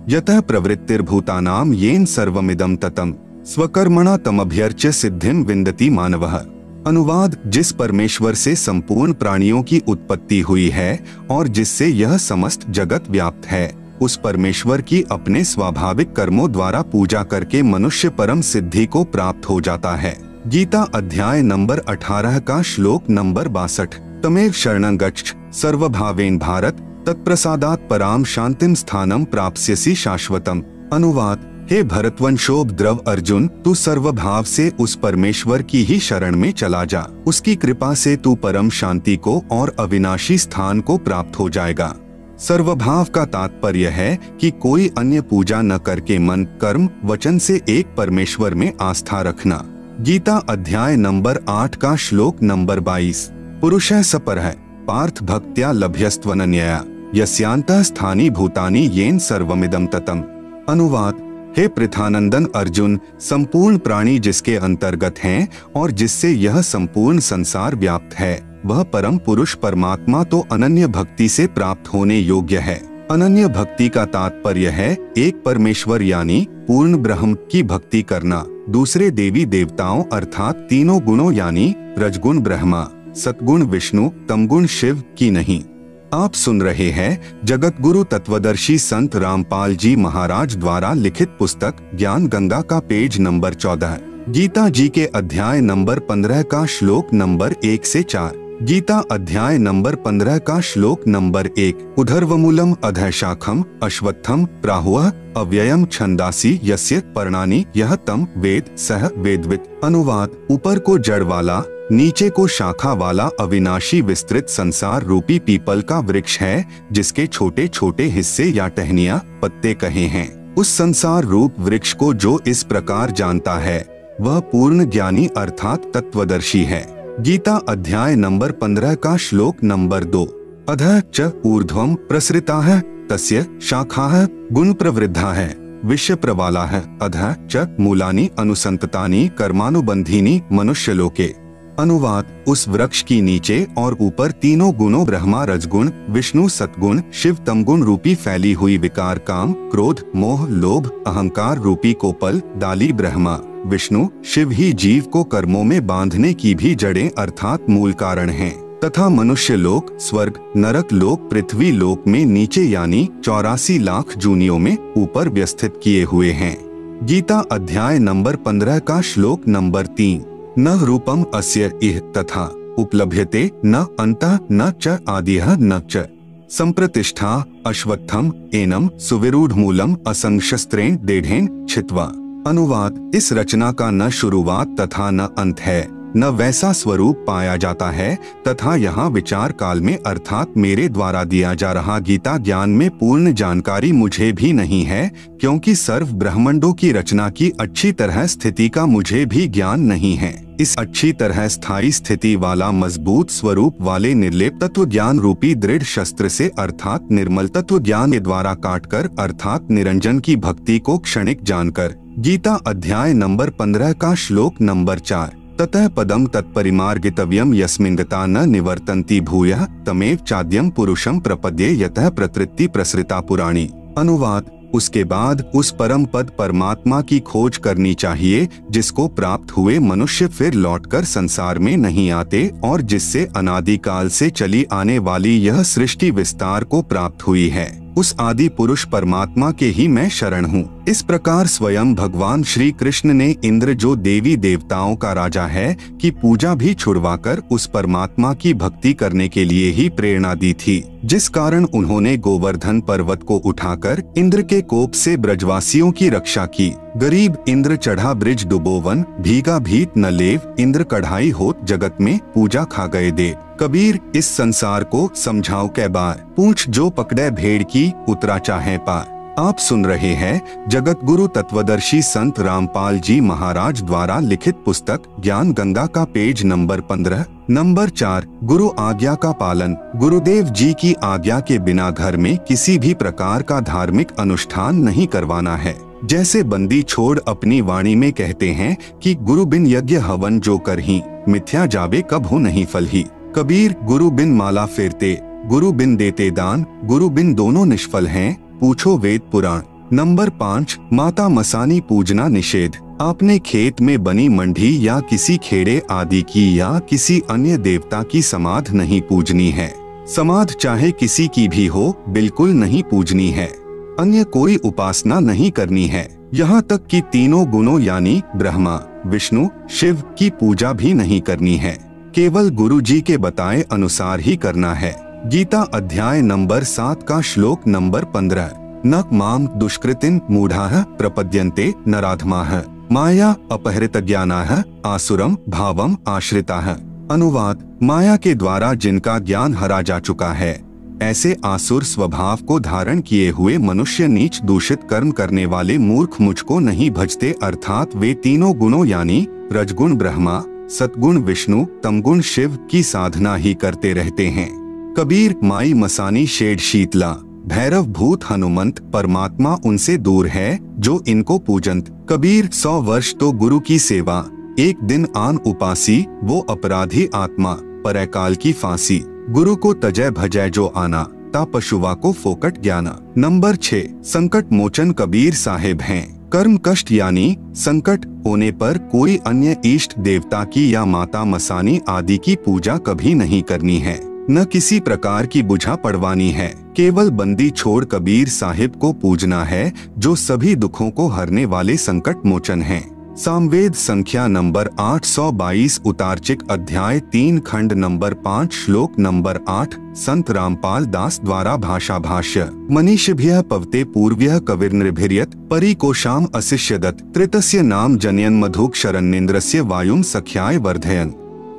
यतः प्रवृत्तिर्भूतानाम येन सर्वमिदं ततम् स्वकर्मणा तमभ्यर्च्य सिद्धिम विन्दति मानवः। अनुवाद, जिस परमेश्वर से संपूर्ण प्राणियों की उत्पत्ति हुई है और जिससे यह समस्त जगत व्याप्त है, उस परमेश्वर की अपने स्वाभाविक कर्मों द्वारा पूजा करके मनुष्य परम सिद्धि को प्राप्त हो जाता है। गीता अध्याय नंबर 18 का श्लोक नंबर 62। तमेव शरणं गच्छ सर्वभावेन भारत तत्प्रसादात् पराम शांतिम स्थानम प्राप्स्यसि शाश्वतम। अनुवाद, हे भरतवंशोद्भव अर्जुन, तू सर्वभाव से उस परमेश्वर की ही शरण में चला जा। उसकी कृपा से तू परम शांति को और अविनाशी स्थान को प्राप्त हो जाएगा। सर्वभाव का तात्पर्य है कि कोई अन्य पूजा न करके मन, कर्म, वचन से एक परमेश्वर में आस्था रखना। गीता अध्याय नंबर 8 का श्लोक नंबर 22। पुरुषः सपरः पार्थ भक्त्या लभ्यस्त्वनन्यया यस्यान्तः स्थानि भूतानि येन सर्वमिदं ततम्। अनुवाद, हे पृथानंदन अर्जुन, संपूर्ण प्राणी जिसके अंतर्गत हैं और जिससे यह संपूर्ण संसार व्याप्त है, वह परम पुरुष परमात्मा तो अनन्य भक्ति से प्राप्त होने योग्य है। अनन्य भक्ति का तात्पर्य है एक परमेश्वर यानी पूर्ण ब्रह्म की भक्ति करना, दूसरे देवी देवताओं अर्थात तीनों गुणों यानी रजगुण ब्रह्मा, सतगुण विष्णु, तमगुण शिव की नहीं। आप सुन रहे हैं जगत गुरु तत्वदर्शी संत रामपाल जी महाराज द्वारा लिखित पुस्तक ज्ञान गंगा का पेज नंबर 14। गीता जी के अध्याय नंबर 15 का श्लोक नंबर 1 से 4। गीता अध्याय नंबर 15 का श्लोक नंबर 1। उधर्वमूलम अधः शाखम अश्वत्थम प्राहुः अव्ययम छंदासी यस्य पर्णानि यह तम वेद सह वेदवित्। अनुवाद, ऊपर को जड़ वाला, नीचे को शाखा वाला अविनाशी विस्तृत संसार रूपी पीपल का वृक्ष है, जिसके छोटे छोटे हिस्से या टहनियां, पत्ते कहे हैं। उस संसार रूप वृक्ष को जो इस प्रकार जानता है, वह पूर्ण ज्ञानी अर्थात तत्वदर्शी है। गीता अध्याय नंबर 15 का श्लोक नंबर 2। अधः च ऊर्ध्वं प्रसृताः तस्य शाखाः गुण प्रवृद्धाः विश्व प्रवालाः अधः च मूलानि अनुसंततानि कर्मानुबंधीनि मनुष्यलोके। अनुवाद, उस वृक्ष की नीचे और ऊपर तीनों गुणों ब्रह्मा रजगुण, विष्णु सतगुण, शिव तमगुण रूपी फैली हुई विकार काम, क्रोध, मोह, लोभ, अहंकार रूपी कोपल डाली ब्रह्मा विष्णु शिव ही जीव को कर्मों में बांधने की भी जड़ें अर्थात मूल कारण हैं, तथा मनुष्य लोक, स्वर्ग, नरक लोक, पृथ्वी लोक में नीचे यानी 84 लाख जूनियों में ऊपर व्यवस्थित किए हुए हैं। गीता अध्याय नंबर 15 का श्लोक नंबर 3। न रूपम अस्य इह तथा उपलभ्यते न अंतः न च आदिह न च संप्रतिष्ठा अश्वत्थम एनम सुविरूढ़ मूलम असंशस्त्रेण देढ़ेन छित्वा। अनुवाद, इस रचना का न शुरुआत तथा न अंत है, न वैसा स्वरूप पाया जाता है तथा यहाँ विचार काल में अर्थात मेरे द्वारा दिया जा रहा गीता ज्ञान में पूर्ण जानकारी मुझे भी नहीं है, क्योंकि सर्व ब्रह्मांडों की रचना की अच्छी तरह स्थिति का मुझे भी ज्ञान नहीं है। इस अच्छी तरह स्थायी स्थिति वाला मजबूत स्वरूप वाले निर्लेप तत्व ज्ञान रूपी दृढ़ शस्त्र से अर्थात निर्मल तत्व ज्ञान के द्वारा काटकर अर्थात निरंजन की भक्ति को क्षणिक जानकर गीता अध्याय नंबर 15 का श्लोक नंबर 4। ततः पदम तत्परिमार्गितव्यम यस्मिंगता न निवर्तन्ति भूयः तमेव चाद्यम पुरुषम प्रपद्ये यतः प्रकृति प्रसृता पुराणी। अनुवाद, उसके बाद उस परम पद परमात्मा की खोज करनी चाहिए जिसको प्राप्त हुए मनुष्य फिर लौटकर संसार में नहीं आते और जिससे अनादिकाल से चली आने वाली यह सृष्टि विस्तार को प्राप्त हुई है। उस आदि पुरुष परमात्मा के ही मैं शरण हूँ। इस प्रकार स्वयं भगवान श्री कृष्ण ने इंद्र जो देवी देवताओं का राजा है की पूजा भी छुड़वाकर उस परमात्मा की भक्ति करने के लिए ही प्रेरणा दी थी, जिस कारण उन्होंने गोवर्धन पर्वत को उठाकर इंद्र के कोप से ब्रजवासियों की रक्षा की। गरीब इंद्र चढ़ा ब्रिज डुबोवन, भीगा भीत न लेव, इंद्र कढ़ाई होत जगत में, पूजा खा गए दे। कबीर, इस संसार को समझाओ कै बार, पूंछ जो पकड़े भेड़ की, उतरा चाहे पार। आप सुन रहे हैं जगत गुरु तत्वदर्शी संत रामपाल जी महाराज द्वारा लिखित पुस्तक ज्ञान गंगा का पेज नंबर 15 नंबर 4। गुरु आज्ञा का पालन। गुरुदेव जी की आज्ञा के बिना घर में किसी भी प्रकार का धार्मिक अनुष्ठान नहीं करवाना है। जैसे बंदी छोड़ अपनी वाणी में कहते हैं कि गुरु बिन यज्ञ हवन जो करही, मिथ्या जाबे कभू नहीं फलही। कबीर, गुरु बिन माला फेरते, गुरु बिन देते दान, गुरु बिन दोनों निष्फल हैं, पूछो वेद पुराण। नंबर 5। माता मसानी पूजना निषेध। आपने खेत में बनी मंडी या किसी खेड़े आदि की या किसी अन्य देवता की समाध नहीं पूजनी है। समाध चाहे किसी की भी हो, बिल्कुल नहीं पूजनी है। अन्य कोई उपासना नहीं करनी है। यहाँ तक कि तीनों गुणों यानी ब्रह्मा, विष्णु, शिव की पूजा भी नहीं करनी है। केवल गुरु जी के बताए अनुसार ही करना है। गीता अध्याय नंबर 7 का श्लोक नंबर 15। न माम दुष्कृतिन मूढ़ाः प्रपद्यन्ते नराधमाः माया अपहृत ज्ञानाः आसुरम भावम आश्रिताः। अनुवाद: माया के द्वारा जिनका ज्ञान हरा जा चुका है, ऐसे आसुर स्वभाव को धारण किए हुए मनुष्य नीच दूषित कर्म करने वाले मूर्ख मुझको नहीं भजते, अर्थात वे तीनों गुणों यानी रजगुण ब्रह्मा, सतगुण विष्णु, तमगुण शिव की साधना ही करते रहते हैं। कबीर माई मसानी शेड शीतला, भैरव भूत हनुमंत, परमात्मा उनसे दूर है जो इनको पूजंत। कबीर 100 वर्ष तो गुरु की सेवा, एक दिन आन उपासी, वो अपराधी आत्मा, परैकाल की फांसी। गुरु को तजय भजय जो आना, ता पशुवा को फोकट ज्ञाना। नंबर 6 संकट मोचन कबीर साहेब हैं। कर्म कष्ट यानी संकट होने पर कोई अन्य इष्ट देवता की या माता मसानी आदि की पूजा कभी नहीं करनी है, न किसी प्रकार की बुझा पड़वानी है। केवल बंदी छोड़ कबीर साहिब को पूजना है, जो सभी दुखों को हरने वाले संकट मोचन हैं। सामवेद संख्या नंबर 822 उतारचिक अध्याय 3 खंड नंबर 5 श्लोक नंबर 8। संत रामपाल दास द्वारा भाषा भाष्य। मनीषिभ्यः पवते पूर्व्यः कविर्नृभिर्यत् परिकोशाम अशिष्यदत् त्रितस्य नाम जनयन मधुक्षरन्नेन्द्रस्य वायुम सख्याय वर्धयन्।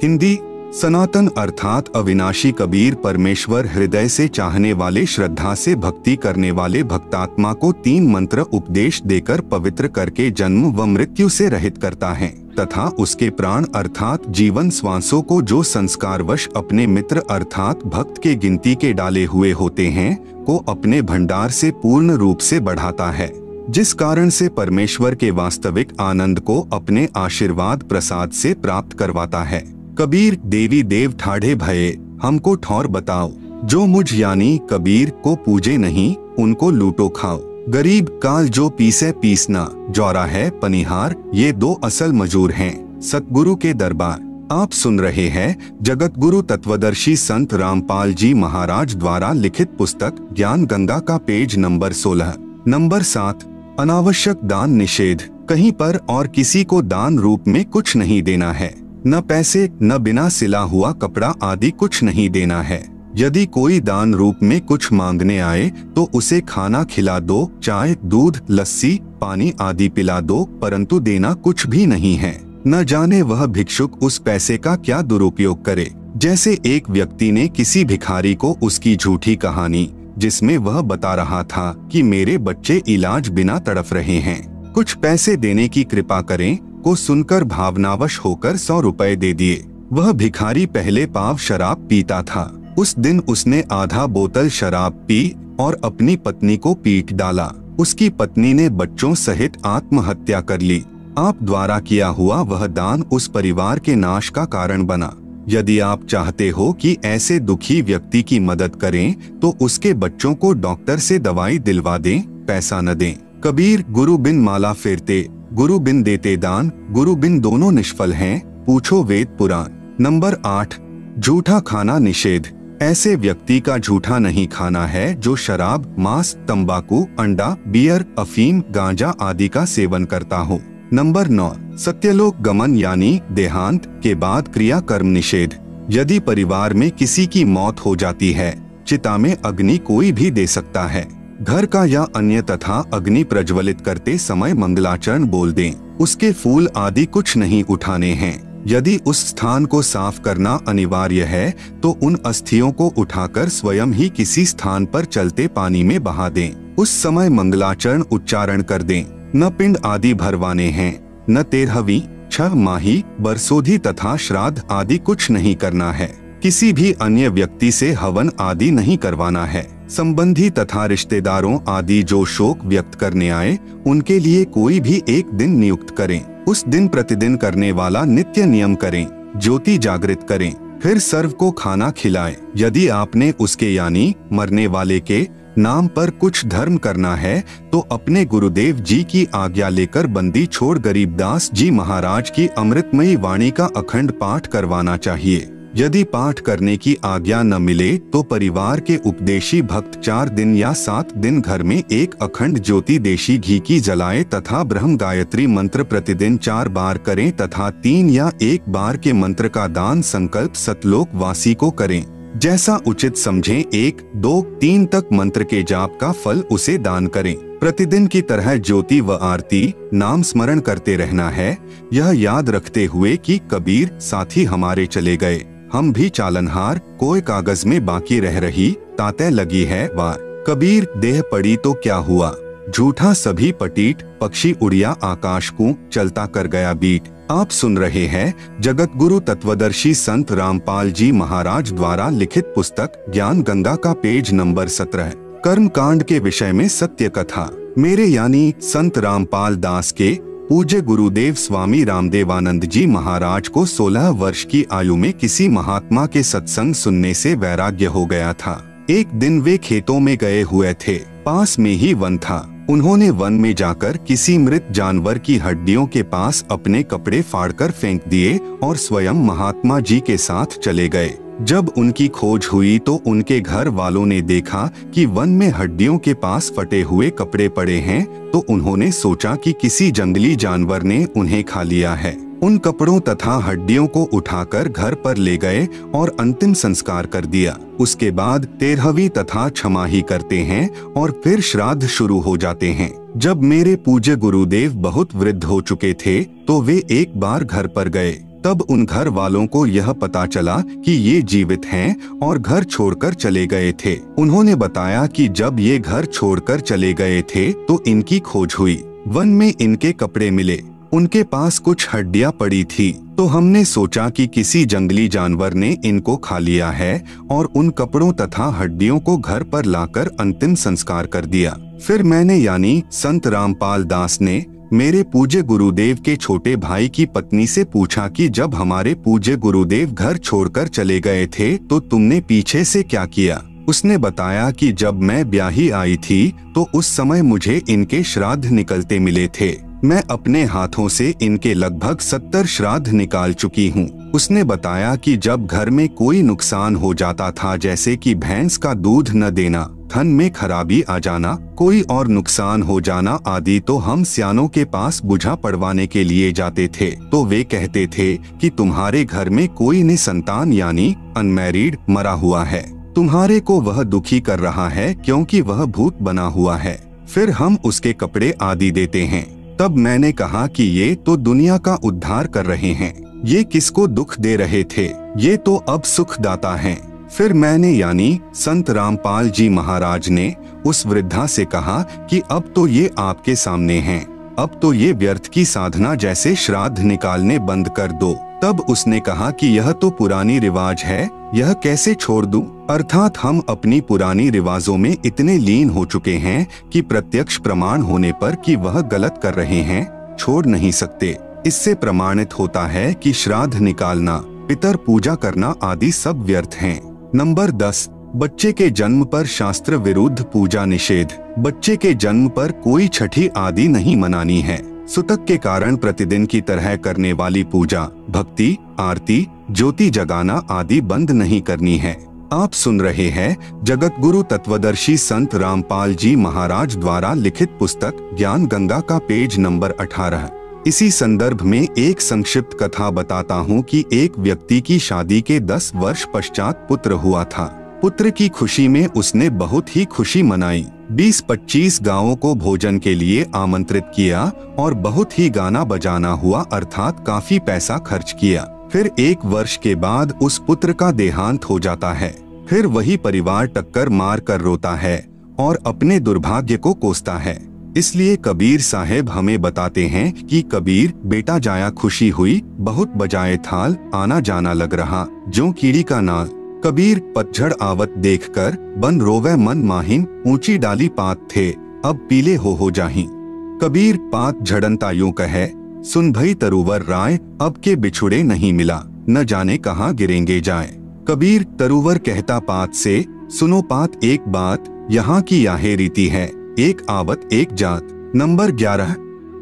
हिंदी: सनातन अर्थात अविनाशी कबीर परमेश्वर हृदय से चाहने वाले, श्रद्धा से भक्ति करने वाले भक्तात्मा को 3 मंत्र उपदेश देकर पवित्र करके जन्म व मृत्यु से रहित करता है, तथा उसके प्राण अर्थात जीवन श्वासों को जो संस्कारवश अपने मित्र अर्थात भक्त के गिनती के डाले हुए होते हैं, को अपने भंडार से पूर्ण रूप से बढ़ाता है, जिस कारण से परमेश्वर के वास्तविक आनंद को अपने आशीर्वाद प्रसाद से प्राप्त करवाता है। कबीर देवी देव ठाढ़े भये, हमको ठौर बताओ, जो मुझ यानी कबीर को पूजे नहीं, उनको लूटो खाओ। गरीब काल जो पीसे पीसना, जौरा है पनिहार, ये 2 असल मजूर हैं। सतगुरु के दरबार। आप सुन रहे हैं जगत गुरु तत्वदर्शी संत रामपाल जी महाराज द्वारा लिखित पुस्तक ज्ञान गंगा का पेज नंबर 16। नंबर 7 अनावश्यक दान निषेध। कहीं पर और किसी को दान रूप में कुछ नहीं देना है, न पैसे, न बिना सिला हुआ कपड़ा आदि कुछ नहीं देना है। यदि कोई दान रूप में कुछ मांगने आए तो उसे खाना खिला दो, चाय, दूध, लस्सी, पानी आदि पिला दो, परंतु देना कुछ भी नहीं है। न जाने वह भिक्षुक उस पैसे का क्या दुरुपयोग करे। जैसे एक व्यक्ति ने किसी भिखारी को उसकी झूठी कहानी, जिसमें वह बता रहा था कि मेरे बच्चे इलाज बिना तड़प रहे हैं, कुछ पैसे देने की कृपा करें, को सुनकर भावनावश होकर 100 रुपए दे दिए। वह भिखारी पहले पाव शराब पीता था। उस दिन उसने आधा बोतल शराब पी और अपनी पत्नी को पीट डाला। उसकी पत्नी ने बच्चों सहित आत्महत्या कर ली। आप द्वारा किया हुआ वह दान उस परिवार के नाश का कारण बना। यदि आप चाहते हो कि ऐसे दुखी व्यक्ति की मदद करें तो उसके बच्चों को डॉक्टर से दवाई दिलवा दें, पैसा न दें। कबीर गुरु बिन माला फेरते, गुरु बिन देते दान, गुरु बिन दोनों निष्फल हैं, पूछो वेद पुराण। नंबर 8 झूठा खाना निषेध। ऐसे व्यक्ति का झूठा नहीं खाना है जो शराब, मांस, तंबाकू, अंडा, बियर, अफीम, गांजा आदि का सेवन करता हो। नंबर 9 सत्यलोक गमन यानी देहांत के बाद क्रिया कर्म निषेध। यदि परिवार में किसी की मौत हो जाती है, चिता में अग्नि कोई भी दे सकता है। घर का या अन्य तथा अग्नि प्रज्वलित करते समय मंगलाचरण बोल दें। उसके फूल आदि कुछ नहीं उठाने हैं। यदि उस स्थान को साफ करना अनिवार्य है तो उन अस्थियों को उठाकर स्वयं ही किसी स्थान पर चलते पानी में बहा दें। उस समय मंगलाचरण उच्चारण कर दें। न पिंड आदि भरवाने हैं, न 13वीं, 6 माही, बरसोधी तथा श्राद्ध आदि कुछ नहीं करना है। किसी भी अन्य व्यक्ति से हवन आदि नहीं करवाना है। संबंधी तथा रिश्तेदारों आदि जो शोक व्यक्त करने आए, उनके लिए कोई भी एक दिन नियुक्त करें। उस दिन प्रतिदिन करने वाला नित्य नियम करें, ज्योति जागृत करें, फिर सर्व को खाना खिलाएं। यदि आपने उसके यानी मरने वाले के नाम पर कुछ धर्म करना है तो अपने गुरुदेव जी की आज्ञा लेकर बंदी छोड़ गरीबदास जी महाराज की अमृतमयी वाणी का अखंड पाठ करवाना चाहिए। यदि पाठ करने की आज्ञा न मिले तो परिवार के उपदेशी भक्त 4 दिन या 7 दिन घर में एक अखंड ज्योति देशी घी की जलाए तथा ब्रह्म गायत्री मंत्र प्रतिदिन 4 बार करें तथा 3 या 1 बार के मंत्र का दान संकल्प सतलोक वासी को करें। जैसा उचित समझें 1, 2, 3 तक मंत्र के जाप का फल उसे दान करें। प्रतिदिन की तरह ज्योति व आरती नाम स्मरण करते रहना है, यह याद रखते हुए कि कबीर साथी हमारे चले गए, हम भी चालनहार, कोई कागज में बाकी रह रही, ताते लगी है वार। कबीर देह पड़ी तो क्या हुआ, झूठा सभी पटीट, पक्षी उड़िया आकाश को चलता कर गया बीट। आप सुन रहे हैं जगत गुरु तत्वदर्शी संत रामपाल जी महाराज द्वारा लिखित पुस्तक ज्ञान गंगा का पेज नंबर 17 कर्म कांड के विषय में सत्य कथा। मेरे यानी संत रामपाल दास के पूज्य गुरुदेव स्वामी रामदेवानंद जी महाराज को 16 वर्ष की आयु में किसी महात्मा के सत्संग सुनने से वैराग्य हो गया था। एक दिन वे खेतों में गए हुए थे, पास में ही वन था। उन्होंने वन में जाकर किसी मृत जानवर की हड्डियों के पास अपने कपड़े फाड़कर फेंक दिए और स्वयं महात्मा जी के साथ चले गए। जब उनकी खोज हुई तो उनके घर वालों ने देखा कि वन में हड्डियों के पास फटे हुए कपड़े पड़े हैं, तो उन्होंने सोचा कि किसी जंगली जानवर ने उन्हें खा लिया है। उन कपड़ों तथा हड्डियों को उठाकर घर पर ले गए और अंतिम संस्कार कर दिया। उसके बाद 13वीं तथा छमाही करते हैं और फिर श्राद्ध शुरू हो जाते हैं। जब मेरे पूज्य गुरुदेव बहुत वृद्ध हो चुके थे तो वे एक बार घर पर गए। तब उन घर वालों को यह पता चला कि ये जीवित हैं और घर छोड़कर चले गए थे। उन्होंने बताया कि जब ये घर छोड़कर चले गए थे तो इनकी खोज हुई, वन में इनके कपड़े मिले, उनके पास कुछ हड्डियां पड़ी थी, तो हमने सोचा कि किसी जंगली जानवर ने इनको खा लिया है और उन कपड़ों तथा हड्डियों को घर पर लाकर अंतिम संस्कार कर दिया। फिर मैंने यानी संत रामपाल दास ने मेरे पूज्य गुरुदेव के छोटे भाई की पत्नी से पूछा कि जब हमारे पूज्य गुरुदेव घर छोड़कर चले गए थे तो तुमने पीछे से क्या किया। उसने बताया कि जब मैं ब्याही आई थी तो उस समय मुझे इनके श्राद्ध निकलते मिले थे। मैं अपने हाथों से इनके लगभग 70 श्राद्ध निकाल चुकी हूँ। उसने बताया कि जब घर में कोई नुकसान हो जाता था, जैसे कि भैंस का दूध न देना, धन में खराबी आ जाना, कोई और नुकसान हो जाना आदि, तो हम सियानों के पास बुझा पड़वाने के लिए जाते थे। तो वे कहते थे कि तुम्हारे घर में कोई निसंतान यानी अनमैरिड मरा हुआ है, तुम्हारे को वह दुखी कर रहा है क्योंकि वह भूत बना हुआ है। फिर हम उसके कपड़े आदि देते हैं। तब मैंने कहा कि ये तो दुनिया का उद्धार कर रहे हैं, ये किसको दुख दे रहे थे, ये तो अब सुखदाता हैं। फिर मैंने यानी संत रामपाल जी महाराज ने उस वृद्धा से कहा कि अब तो ये आपके सामने हैं, अब तो ये व्यर्थ की साधना जैसे श्राद्ध निकालने बंद कर दो। तब उसने कहा कि यह तो पुरानी रिवाज है, यह कैसे छोड़ दूं? अर्थात हम अपनी पुरानी रिवाजों में इतने लीन हो चुके हैं कि प्रत्यक्ष प्रमाण होने पर कि वह गलत कर रहे हैं, छोड़ नहीं सकते। इससे प्रमाणित होता है कि श्राद्ध निकालना, पितर पूजा करना आदि सब व्यर्थ हैं। नंबर 10, बच्चे के जन्म पर शास्त्र विरुद्ध पूजा निषेध। बच्चे के जन्म पर कोई छठी आदि नहीं मनानी है। सुतक के कारण प्रतिदिन की तरह करने वाली पूजा, भक्ति, आरती, ज्योति जगाना आदि बंद नहीं करनी है। आप सुन रहे हैं जगत गुरु तत्वदर्शी संत रामपाल जी महाराज द्वारा लिखित पुस्तक ज्ञान गंगा का पेज नंबर 18। इसी संदर्भ में एक संक्षिप्त कथा बताता हूँ कि एक व्यक्ति की शादी के 10 वर्ष पश्चात पुत्र हुआ था। पुत्र की खुशी में उसने बहुत ही खुशी मनाई। 20-25 गांवों को भोजन के लिए आमंत्रित किया और बहुत ही गाना बजाना हुआ, अर्थात काफी पैसा खर्च किया। फिर 1 वर्ष के बाद उस पुत्र का देहांत हो जाता है। फिर वही परिवार टक्कर मार कर रोता है और अपने दुर्भाग्य को कोसता है। इसलिए कबीर साहेब हमें बताते हैं कि कबीर बेटा जाया खुशी हुई, बहुत बजाए थाल, आना जाना लग रहा जो कीड़ी का नाल। कबीर पतझड़ आवत देखकर बन रोवे मन माहिन, ऊंची डाली पात थे अब पीले हो जाही। कबीर पात झड़नता यूं कहे, सुन भई तरुवर राय, अब के बिछुड़े नहीं मिला, न जाने कहाँ गिरेंगे जाए। कबीर तरुवर कहता पात से, सुनो पात एक बात, यहाँ की याहे रीति है, एक आवत एक जात। नंबर 11,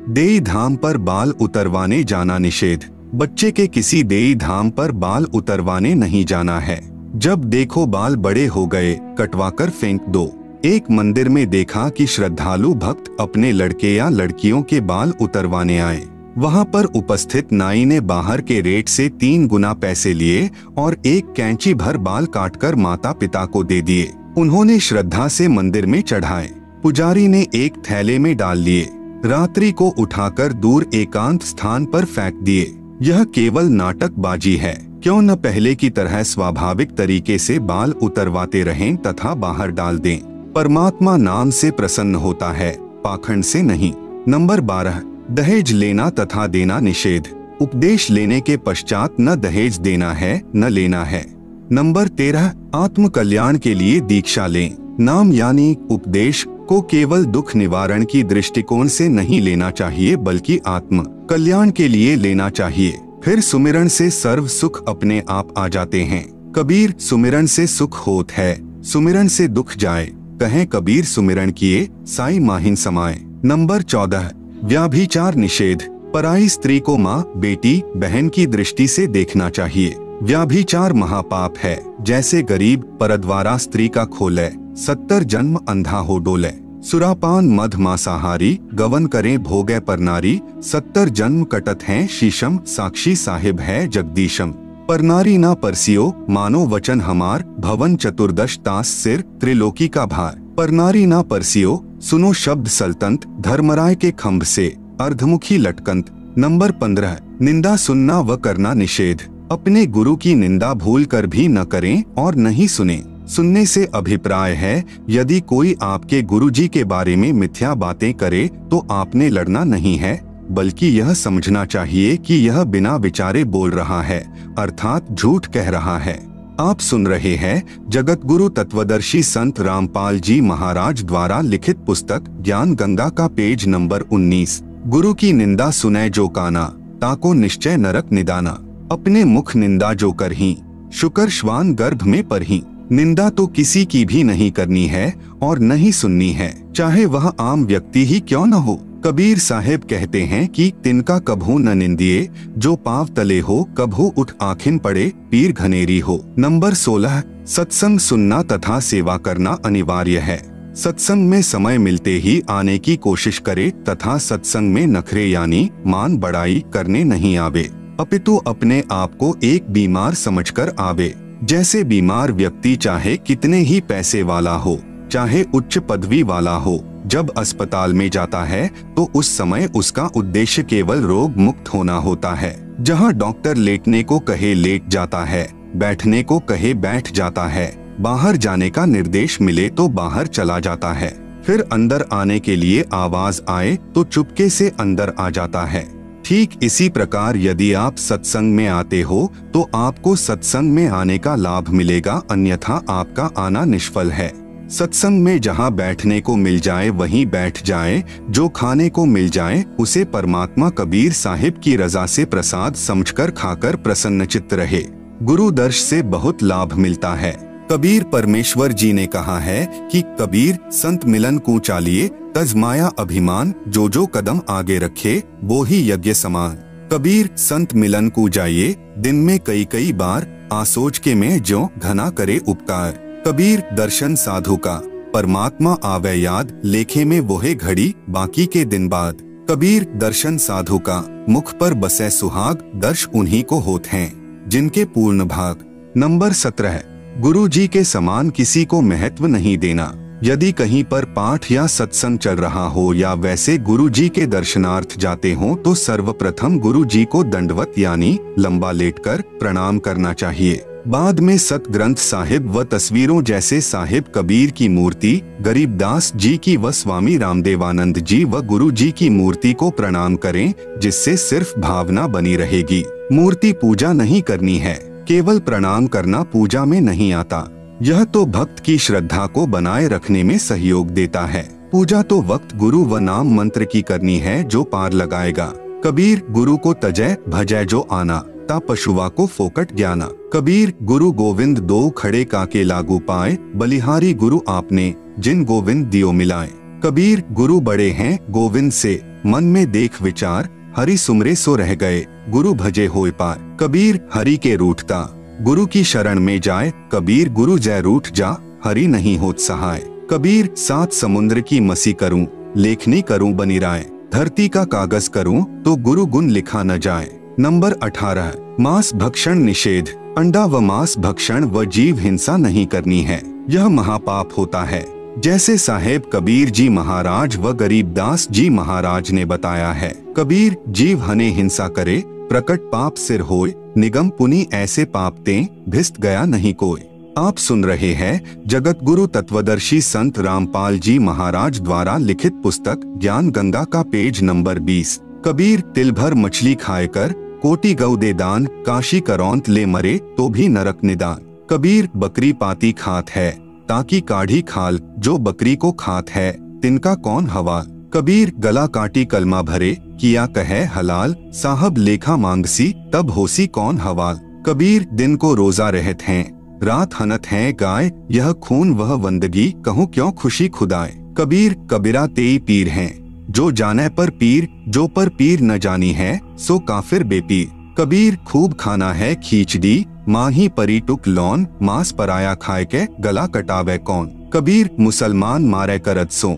देई धाम पर बाल उतरवाने जाना निषेध। बच्चे के किसी देई धाम पर बाल उतरवाने नहीं जाना है। जब देखो बाल बड़े हो गए, कटवाकर फेंक दो। एक मंदिर में देखा कि श्रद्धालु भक्त अपने लड़के या लड़कियों के बाल उतरवाने आए। वहां पर उपस्थित नाई ने बाहर के रेट से 3 गुना पैसे लिए और एक कैंची भर बाल काटकर माता पिता को दे दिए। उन्होंने श्रद्धा से मंदिर में चढ़ाए। पुजारी ने एक थैले में डाल लिए। रात्रि को उठाकर दूर एकांत स्थान पर फेंक दिए। यह केवल नाटकबाजी है। क्यों न पहले की तरह स्वाभाविक तरीके से बाल उतरवाते रहें तथा बाहर डाल दें। परमात्मा नाम से प्रसन्न होता है, पाखंड से नहीं। नंबर 12, दहेज लेना तथा देना निषेध। उपदेश लेने के पश्चात न दहेज देना है न लेना है। नंबर 13, आत्म कल्याण के लिए दीक्षा लें। नाम यानी उपदेश को केवल दुख निवारण की दृष्टिकोण से नहीं लेना चाहिए, बल्कि आत्म कल्याण के लिए लेना चाहिए। फिर सुमिरन से सर्व सुख अपने आप आ जाते हैं। कबीर सुमिरन से सुख होत है, सुमिरन से दुख जाए। कहें कबीर सुमिरन किए, साई माहिन समाए। नंबर 14, व्याभिचार निषेध। पराई स्त्री को माँ, बेटी, बहन की दृष्टि से देखना चाहिए। व्याभिचार महापाप है। जैसे गरीब परद्वारा स्त्री का खोले, 70 जन्म अंधा हो डोले। सुरापान मध मांसाहारी, गवन करें भोगे पर नारी, 70 जन्म कटत हैं शीशम, साक्षी साहिब है जगदीशम। पर नारी ना परसियो, मानो वचन हमार, भवन चतुर्दश तास सिर, त्रिलोकी का भार। पर नारी ना परसियो, सुनो शब्द सल्तंत, धर्मराय के खंभ से अर्धमुखी लटकंत। नंबर 15, निंदा सुनना व करना निषेध। अपने गुरु की निंदा भूल कर भी न करें और नहीं सुने। सुनने से अभिप्राय है, यदि कोई आपके गुरुजी के बारे में मिथ्या बातें करे तो आपने लड़ना नहीं है, बल्कि यह समझना चाहिए कि यह बिना विचारे बोल रहा है, अर्थात झूठ कह रहा है। आप सुन रहे हैं जगत गुरु तत्वदर्शी संत रामपाल जी महाराज द्वारा लिखित पुस्तक ज्ञान गंगा का पेज नंबर 19। गुरु की निंदा सुने जो काना, ताको निश्चय नरक निदाना। अपने मुख निंदा जो करही, शुकर श्वान गर्भ में परही। निंदा तो किसी की भी नहीं करनी है और नहीं सुननी है, चाहे वह आम व्यक्ति ही क्यों न हो। कबीर साहेब कहते हैं कि तिनका कभू न निंदिए, जो पाव तले हो कभू उठ आँखिन पड़े, पीर घनेरी हो। नंबर 16, सत्संग सुनना तथा सेवा करना अनिवार्य है। सत्संग में समय मिलते ही आने की कोशिश करे तथा सत्संग में नखरे यानी मान बढ़ाई करने नहीं आवे, अपितु अपने आप को एक बीमार समझकर आवे। जैसे बीमार व्यक्ति चाहे कितने ही पैसे वाला हो, चाहे उच्च पदवी वाला हो, जब अस्पताल में जाता है तो उस समय उसका उद्देश्य केवल रोग मुक्त होना होता है। जहां डॉक्टर लेटने को कहे लेट जाता है, बैठने को कहे बैठ जाता है, बाहर जाने का निर्देश मिले तो बाहर चला जाता है, फिर अंदर आने के लिए आवाज आए तो चुपके से अंदर आ जाता है। ठीक इसी प्रकार यदि आप सत्संग में आते हो तो आपको सत्संग में आने का लाभ मिलेगा, अन्यथा आपका आना निष्फल है। सत्संग में जहाँ बैठने को मिल जाए वहीं बैठ जाए, जो खाने को मिल जाए उसे परमात्मा कबीर साहिब की रजा से प्रसाद समझकर खाकर प्रसन्नचित्त रहे। गुरु दर्श से बहुत लाभ मिलता है। कबीर परमेश्वर जी ने कहा है कि कबीर संत मिलन को चालिए, तज माया अभिमान, जो जो कदम आगे रखे वो ही यज्ञ समान। कबीर संत मिलन को जाइए, दिन में कई कई बार, आसोच के में जो घना करे उपकार। कबीर दर्शन साधु का, परमात्मा आवे याद, लेखे में वोहे घड़ी, बाकी के दिन बाद। कबीर दर्शन साधु का, मुख पर बसे सुहाग, दर्श उन्हीं को होते हैं जिनके पूर्ण भाग। नंबर 17, गुरु जी के समान किसी को महत्व नहीं देना। यदि कहीं पर पाठ या सत्संग चल रहा हो या वैसे गुरु जी के दर्शनार्थ जाते हो तो सर्वप्रथम गुरु जी को दंडवत यानी लंबा लेटकर प्रणाम करना चाहिए। बाद में सत ग्रंथ साहिब व तस्वीरों जैसे साहिब कबीर की मूर्ति, गरीबदास जी की व स्वामी रामदेवानंद जी व गुरु जी की मूर्ति को प्रणाम करें, जिससे सिर्फ भावना बनी रहेगी। मूर्ति पूजा नहीं करनी है, केवल प्रणाम करना पूजा में नहीं आता। यह तो भक्त की श्रद्धा को बनाए रखने में सहयोग देता है। पूजा तो वक्त गुरु व नाम मंत्र की करनी है जो पार लगाएगा। कबीर गुरु को तजय भजय जो आना, दिता पशुआ को फोकट ज्ञाना। कबीर गुरु गोविंद दो खड़े काके लागू पाए, बलिहारी गुरु आपने जिन गोविंद दियो मिलाए। कबीर गुरु बड़े हैं गोविंद से, मन में देख विचार, हरि सुमरे सो रह गए, गुरु भजे होए पार। कबीर हरि के रूठता, गुरु की शरण में जाए, कबीर गुरु जय रूठ जा, हरि नहीं होत सहाय। कबीर सात समुद्र की मसी करूं, लेखनी करूं बनी राय, धरती का कागज करूं तो गुरु गुण लिखा न जाए। नंबर 18, मांस भक्षण निषेध। अंडा व मांस भक्षण व जीव हिंसा नहीं करनी है, यह महापाप होता है। जैसे साहेब कबीर जी महाराज व गरीबदास जी महाराज ने बताया है। कबीर जीव हने हिंसा करे, प्रकट पाप सिर होय, निगम पुनि ऐसे पाप ते भिस्त गया नहीं कोई। आप सुन रहे हैं जगत गुरु तत्वदर्शी संत रामपाल जी महाराज द्वारा लिखित पुस्तक ज्ञान गंगा का पेज नंबर 20। कबीर तिल भर मछली खाए कर, कोटि गौ दे दान, काशी करौंत ले मरे तो भी नरक निदान। कबीर बकरी पाती खात है, ताकि काढ़ी खाल, जो बकरी को खात है तिनका कौन हवाल। कबीर गला काटी कलमा भरे, किया कहे हलाल, साहब लेखा मांगसी तब होसी कौन हवाल। कबीर दिन को रोजा रहत हैं, रात हनत है गाय, यह खून वह वंदगी, कहूँ क्यों खुशी खुदाए। कबीर कबीरा तेई पीर हैं, जो जाने पर पीर, जो पर पीर न जानी है सो काफिर बेपीर। कबीर खूब खाना है खींचड़ी, माही परी टुक लौन, मांस पराया खाए के गला कटावे कौन। कबीर मुसलमान मारे करत सो,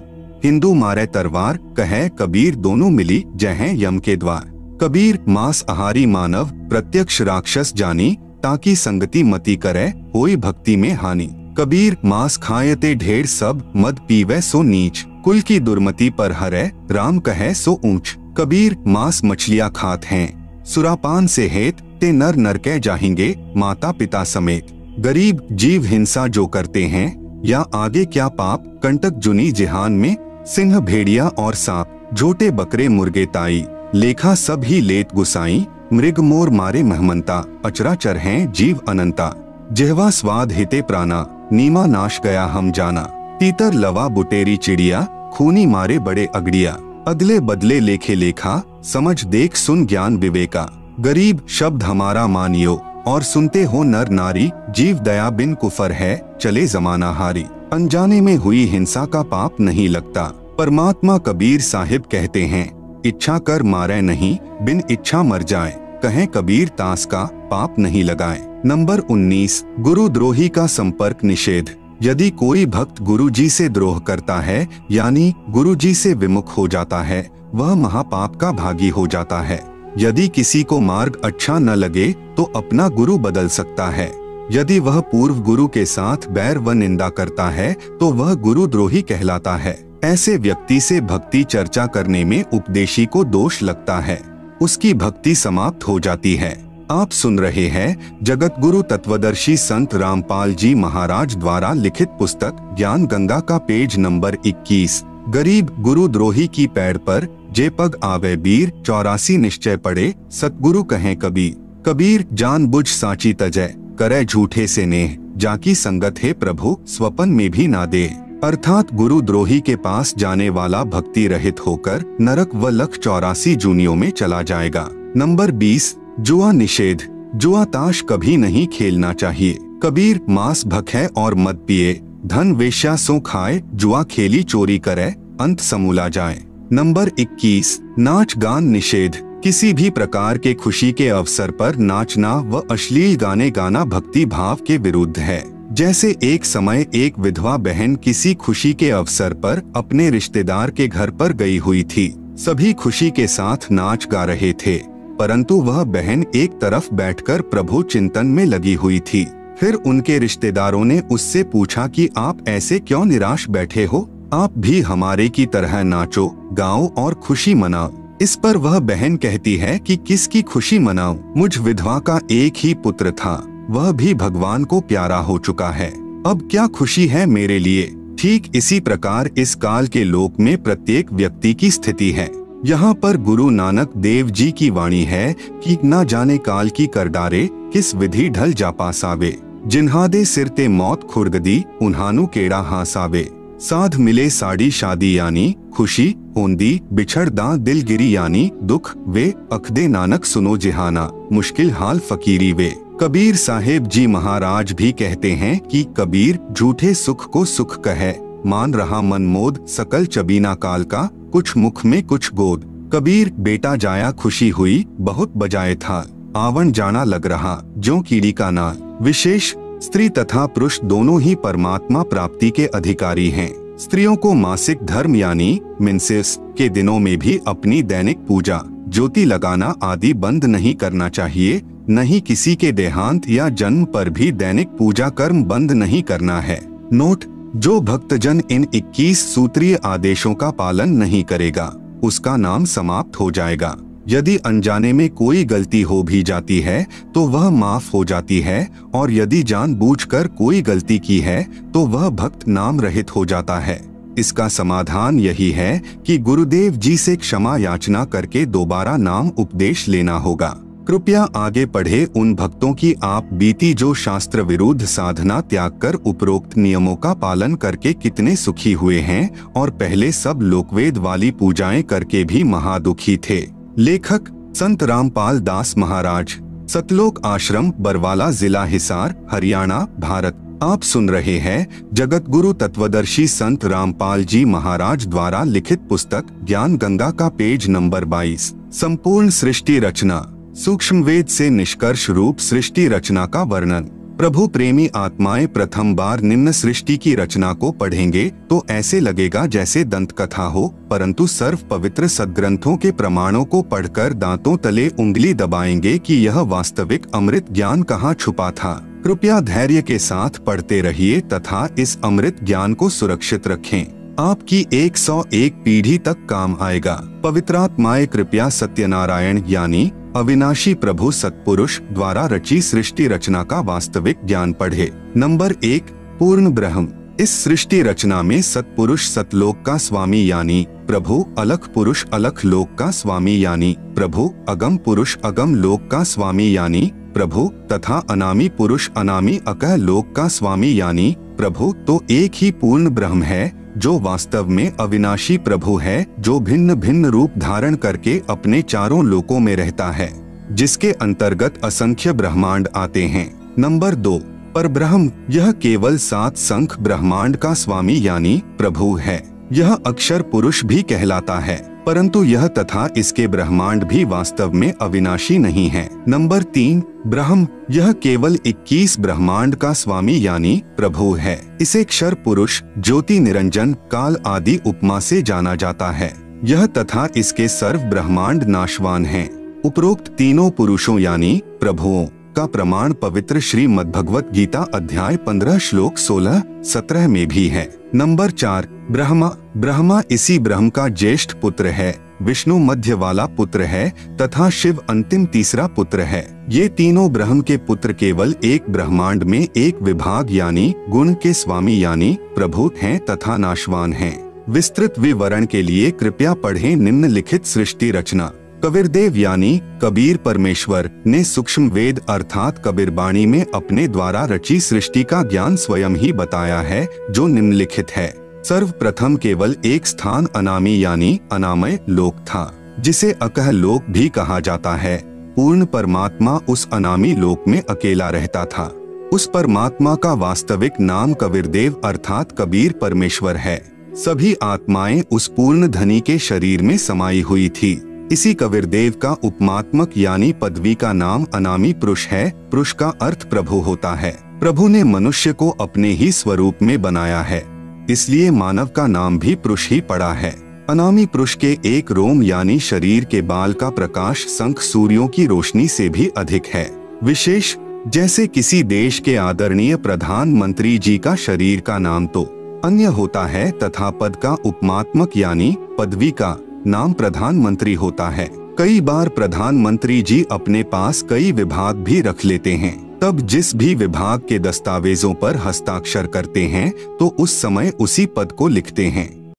हिंदू मारे तरवार, कहे कबीर दोनों मिली जहें यम के द्वार। कबीर मांस आहारी मानव, प्रत्यक्ष राक्षस जानी, ताकि संगति मती करे, होई भक्ति में हानि। कबीर मांस खायते ढेर सब, मद पीवे सो नीच, कुल की दुर्मति पर हरे, राम कहे सो ऊंच। कबीर मांस मछलियाँ खात हैं, सुरापान से हेत, ते नर नरके जाएंगे माता पिता समेत। गरीब जीव हिंसा जो करते हैं, या आगे क्या पाप, कंटक जुनी जिहान में, सिंह भेड़िया और सांप, झोटे बकरे मुर्गे ताई, लेखा सब ही लेत गुसाई, मृग मोर मारे महमंता, अचराचर हैं जीव अनंता। जिह्वा स्वाद हिते प्राणा, नीमा नाश गया हम जाना, तीतर लवा बुटेरी चिड़िया, खूनी मारे बड़े अगड़िया। अदले बदले लेखे लेखा, समझ देख सुन ज्ञान विवेका। गरीब शब्द हमारा मानियो, और सुनते हो नर नारी, जीव दया बिन कुफर है, चले जमाना हारी। अनजाने में हुई हिंसा का पाप नहीं लगता। परमात्मा कबीर साहिब कहते हैं, इच्छा कर मारे नहीं, बिन इच्छा मर जाए, कहें कबीर तास का पाप नहीं लगाए। नंबर 19, गुरुद्रोही का संपर्क निषेध। यदि कोई भक्त गुरुजी से द्रोह करता है, यानी गुरुजी से विमुख हो जाता है, वह महापाप का भागी हो जाता है। यदि किसी को मार्ग अच्छा न लगे तो अपना गुरु बदल सकता है। यदि वह पूर्व गुरु के साथ बैर व निंदा करता है तो वह गुरुद्रोही कहलाता है। ऐसे व्यक्ति से भक्ति चर्चा करने में उपदेशी को दोष लगता है, उसकी भक्ति समाप्त हो जाती है। आप सुन रहे हैं जगत गुरु तत्वदर्शी संत रामपाल जी महाराज द्वारा लिखित पुस्तक ज्ञान गंगा का पेज नंबर 21। गरीब गुरुद्रोही की पैड़ पर जे पग आवे बीर, 84 निश्चय पड़े, सतगुरु कहें कबीर। कबीर जानबूझ साची तजय, करे झूठे से नेह, जाकी संगत है प्रभु स्वपन में भी ना दे। अर्थात गुरुद्रोही के पास जाने वाला भक्ति रहित होकर नरक व लख 84 जूनियों में चला जाएगा। नंबर 20, जुआ निषेध। जुआ ताश कभी नहीं खेलना चाहिए। कबीर मांस भखे और मद पिए, धन वेश्या सो खाए, जुआ खेली चोरी करे, अंत समूला जाए। नंबर 21, नाच गान निषेध। किसी भी प्रकार के खुशी के अवसर पर नाचना व अश्लील गाने गाना भक्ति भाव के विरुद्ध है। जैसे एक समय एक विधवा बहन किसी खुशी के अवसर पर अपने रिश्तेदार के घर पर गई हुई थी। सभी खुशी के साथ नाच गा रहे थे, परंतु वह बहन एक तरफ बैठकर प्रभु चिंतन में लगी हुई थी। फिर उनके रिश्तेदारों ने उससे पूछा कि आप ऐसे क्यों निराश बैठे हो, आप भी हमारे की तरह नाचो, गाओ और खुशी मनाओ। इस पर वह बहन कहती है कि किसकी खुशी मनाऊं? मुझ विधवा का एक ही पुत्र था, वह भी भगवान को प्यारा हो चुका है, अब क्या खुशी है मेरे लिए। ठीक इसी प्रकार इस काल के लोक में प्रत्येक व्यक्ति की स्थिति है। यहाँ पर गुरु नानक देव जी की वाणी है कि न जाने काल की कर डारे, किस विधि ढल जा पासावे, जिन्हादे सिर ते मौत खुरगदी, उन्हानु केड़ा हासावे। साध मिले साड़ी शादी यानी खुशी होंदी, बिछड़दा दिलगिरी यानी दुख वे, अखदे नानक सुनो जिहाना, मुश्किल हाल फकीरी वे। कबीर साहेब जी महाराज भी कहते हैं कि कबीर झूठे सुख को सुख कहे, मान रहा मन मोद, सकल चबीना काल का, कुछ मुख में कुछ गोद। कबीर बेटा जाया खुशी हुई, बहुत बजाए था, आवन जाना लग रहा, ज्यों कीड़ी का नाल। विशेष स्त्री तथा पुरुष दोनों ही परमात्मा प्राप्ति के अधिकारी हैं। स्त्रियों को मासिक धर्म यानी मेंसेस के दिनों में भी अपनी दैनिक पूजा, ज्योति लगाना आदि बंद नहीं करना चाहिए। नहीं किसी के देहांत या जन्म पर भी दैनिक पूजा कर्म बंद नहीं करना है। नोट: जो भक्तजन इन 21 सूत्रीय आदेशों का पालन नहीं करेगा, उसका नाम समाप्त हो जाएगा। यदि अनजाने में कोई गलती हो भी जाती है तो वह माफ हो जाती है, और यदि जानबूझकर कोई गलती की है तो वह भक्त नाम रहित हो जाता है। इसका समाधान यही है कि गुरुदेव जी से क्षमा याचना करके दोबारा नाम उपदेश लेना होगा। कृपया आगे पढ़े उन भक्तों की आप बीती जो शास्त्र विरुद्ध साधना त्याग कर उपरोक्त नियमों का पालन करके कितने सुखी हुए हैं, और पहले सब लोकवेद वाली पूजाएं करके भी महादुखी थे। लेखक संत रामपाल दास महाराज, सतलोक आश्रम, बरवाला, जिला हिसार, हरियाणा, भारत। आप सुन रहे हैं जगत गुरु तत्वदर्शी संत रामपाल जी महाराज द्वारा लिखित पुस्तक ज्ञान गंगा का पेज नंबर 22। संपूर्ण सृष्टि रचना, सूक्ष्म वेद से निष्कर्ष रूप सृष्टि रचना का वर्णन। प्रभु प्रेमी आत्माएं प्रथम बार निम्न सृष्टि की रचना को पढ़ेंगे तो ऐसे लगेगा जैसे दंत कथा हो, परंतु सर्व पवित्र सद्ग्रंथों के प्रमाणों को पढ़कर दांतों तले उंगली दबाएंगे कि यह वास्तविक अमृत ज्ञान कहाँ छुपा था। कृपया धैर्य के साथ पढ़ते रहिए तथा इस अमृत ज्ञान को सुरक्षित रखें, आपकी 101 पीढ़ी तक काम आएगा। पवित्रात्माएं कृपया सत्यनारायण यानी अविनाशी प्रभु सत्पुरुष द्वारा रची सृष्टि रचना का वास्तविक ज्ञान पढ़े। नंबर 1, पूर्ण ब्रह्म। इस सृष्टि रचना में सत्पुरुष सतलोक का स्वामी यानी प्रभु, अलख पुरुष अलख लोक का स्वामी यानी प्रभु, अगम पुरुष अगम लोक का स्वामी यानी प्रभु, तथा अनामी पुरुष अनामी अकह लोक का स्वामी यानी प्रभु, तो एक ही पूर्ण ब्रह्म है जो वास्तव में अविनाशी प्रभु है, जो भिन्न भिन्न रूप धारण करके अपने चारों लोकों में रहता है, जिसके अंतर्गत असंख्य ब्रह्मांड आते हैं। नंबर 2, परब्रह्म। यह केवल 7 संख ब्रह्मांड का स्वामी यानी प्रभु है। यह अक्षर पुरुष भी कहलाता है, परंतु यह तथा इसके ब्रह्मांड भी वास्तव में अविनाशी नहीं है। नंबर 3, ब्रह्म। यह केवल 21 ब्रह्मांड का स्वामी यानी प्रभु है। इसे क्षर पुरुष, ज्योति निरंजन, काल आदि उपमा से जाना जाता है। यह तथा इसके सर्व ब्रह्मांड नाशवान हैं। उपरोक्त तीनों पुरुषों यानी प्रभुओं का प्रमाण पवित्र श्रीमद् भगवत गीता अध्याय 15 श्लोक 16-17 में भी है। नंबर 4, ब्रह्मा। ब्रह्मा इसी ब्रह्म का ज्येष्ठ पुत्र है, विष्णु मध्य वाला पुत्र है तथा शिव अंतिम तीसरा पुत्र है। ये तीनों ब्रह्म के पुत्र केवल एक ब्रह्मांड में एक विभाग यानी गुण के स्वामी यानी प्रभु हैं तथा नाशवान हैं। विस्तृत विवरण के लिए कृपया पढ़ें निम्नलिखित सृष्टि रचना। कबीरदेव यानी कबीर परमेश्वर ने सूक्ष्म वेद अर्थात कबीरबाणी में अपने द्वारा रची सृष्टि का ज्ञान स्वयं ही बताया है, जो निम्नलिखित है। सर्वप्रथम केवल एक स्थान अनामी यानी अनामय लोक था, जिसे अकह लोक भी कहा जाता है। पूर्ण परमात्मा उस अनामी लोक में अकेला रहता था। उस परमात्मा का वास्तविक नाम कबीरदेव अर्थात कबीर परमेश्वर है। सभी आत्माएं उस पूर्ण धनी के शरीर में समाई हुई थी। इसी कबीरदेव का उपमात्मक यानी पदवी का नाम अनामी पुरुष है। पुरुष का अर्थ प्रभु होता है। प्रभु ने मनुष्य को अपने ही स्वरूप में बनाया है, इसलिए मानव का नाम भी पुरुष ही पड़ा है। अनामी पुरुष के एक रोम यानी शरीर के बाल का प्रकाश संख सूर्यों की रोशनी से भी अधिक है। विशेष जैसे किसी देश के आदरणीय प्रधानमंत्री जी का शरीर का नाम तो अन्य होता है, तथा पद का उपमात्मक यानी पदवी का नाम प्रधानमंत्री होता है। कई बार प्रधानमंत्री जी अपने पास कई विभाग भी रख लेते हैं। तब जिस भी विभाग के दस्तावेजों पर हस्ताक्षर करते हैं तो उस समय उसी पद को लिखते हैं।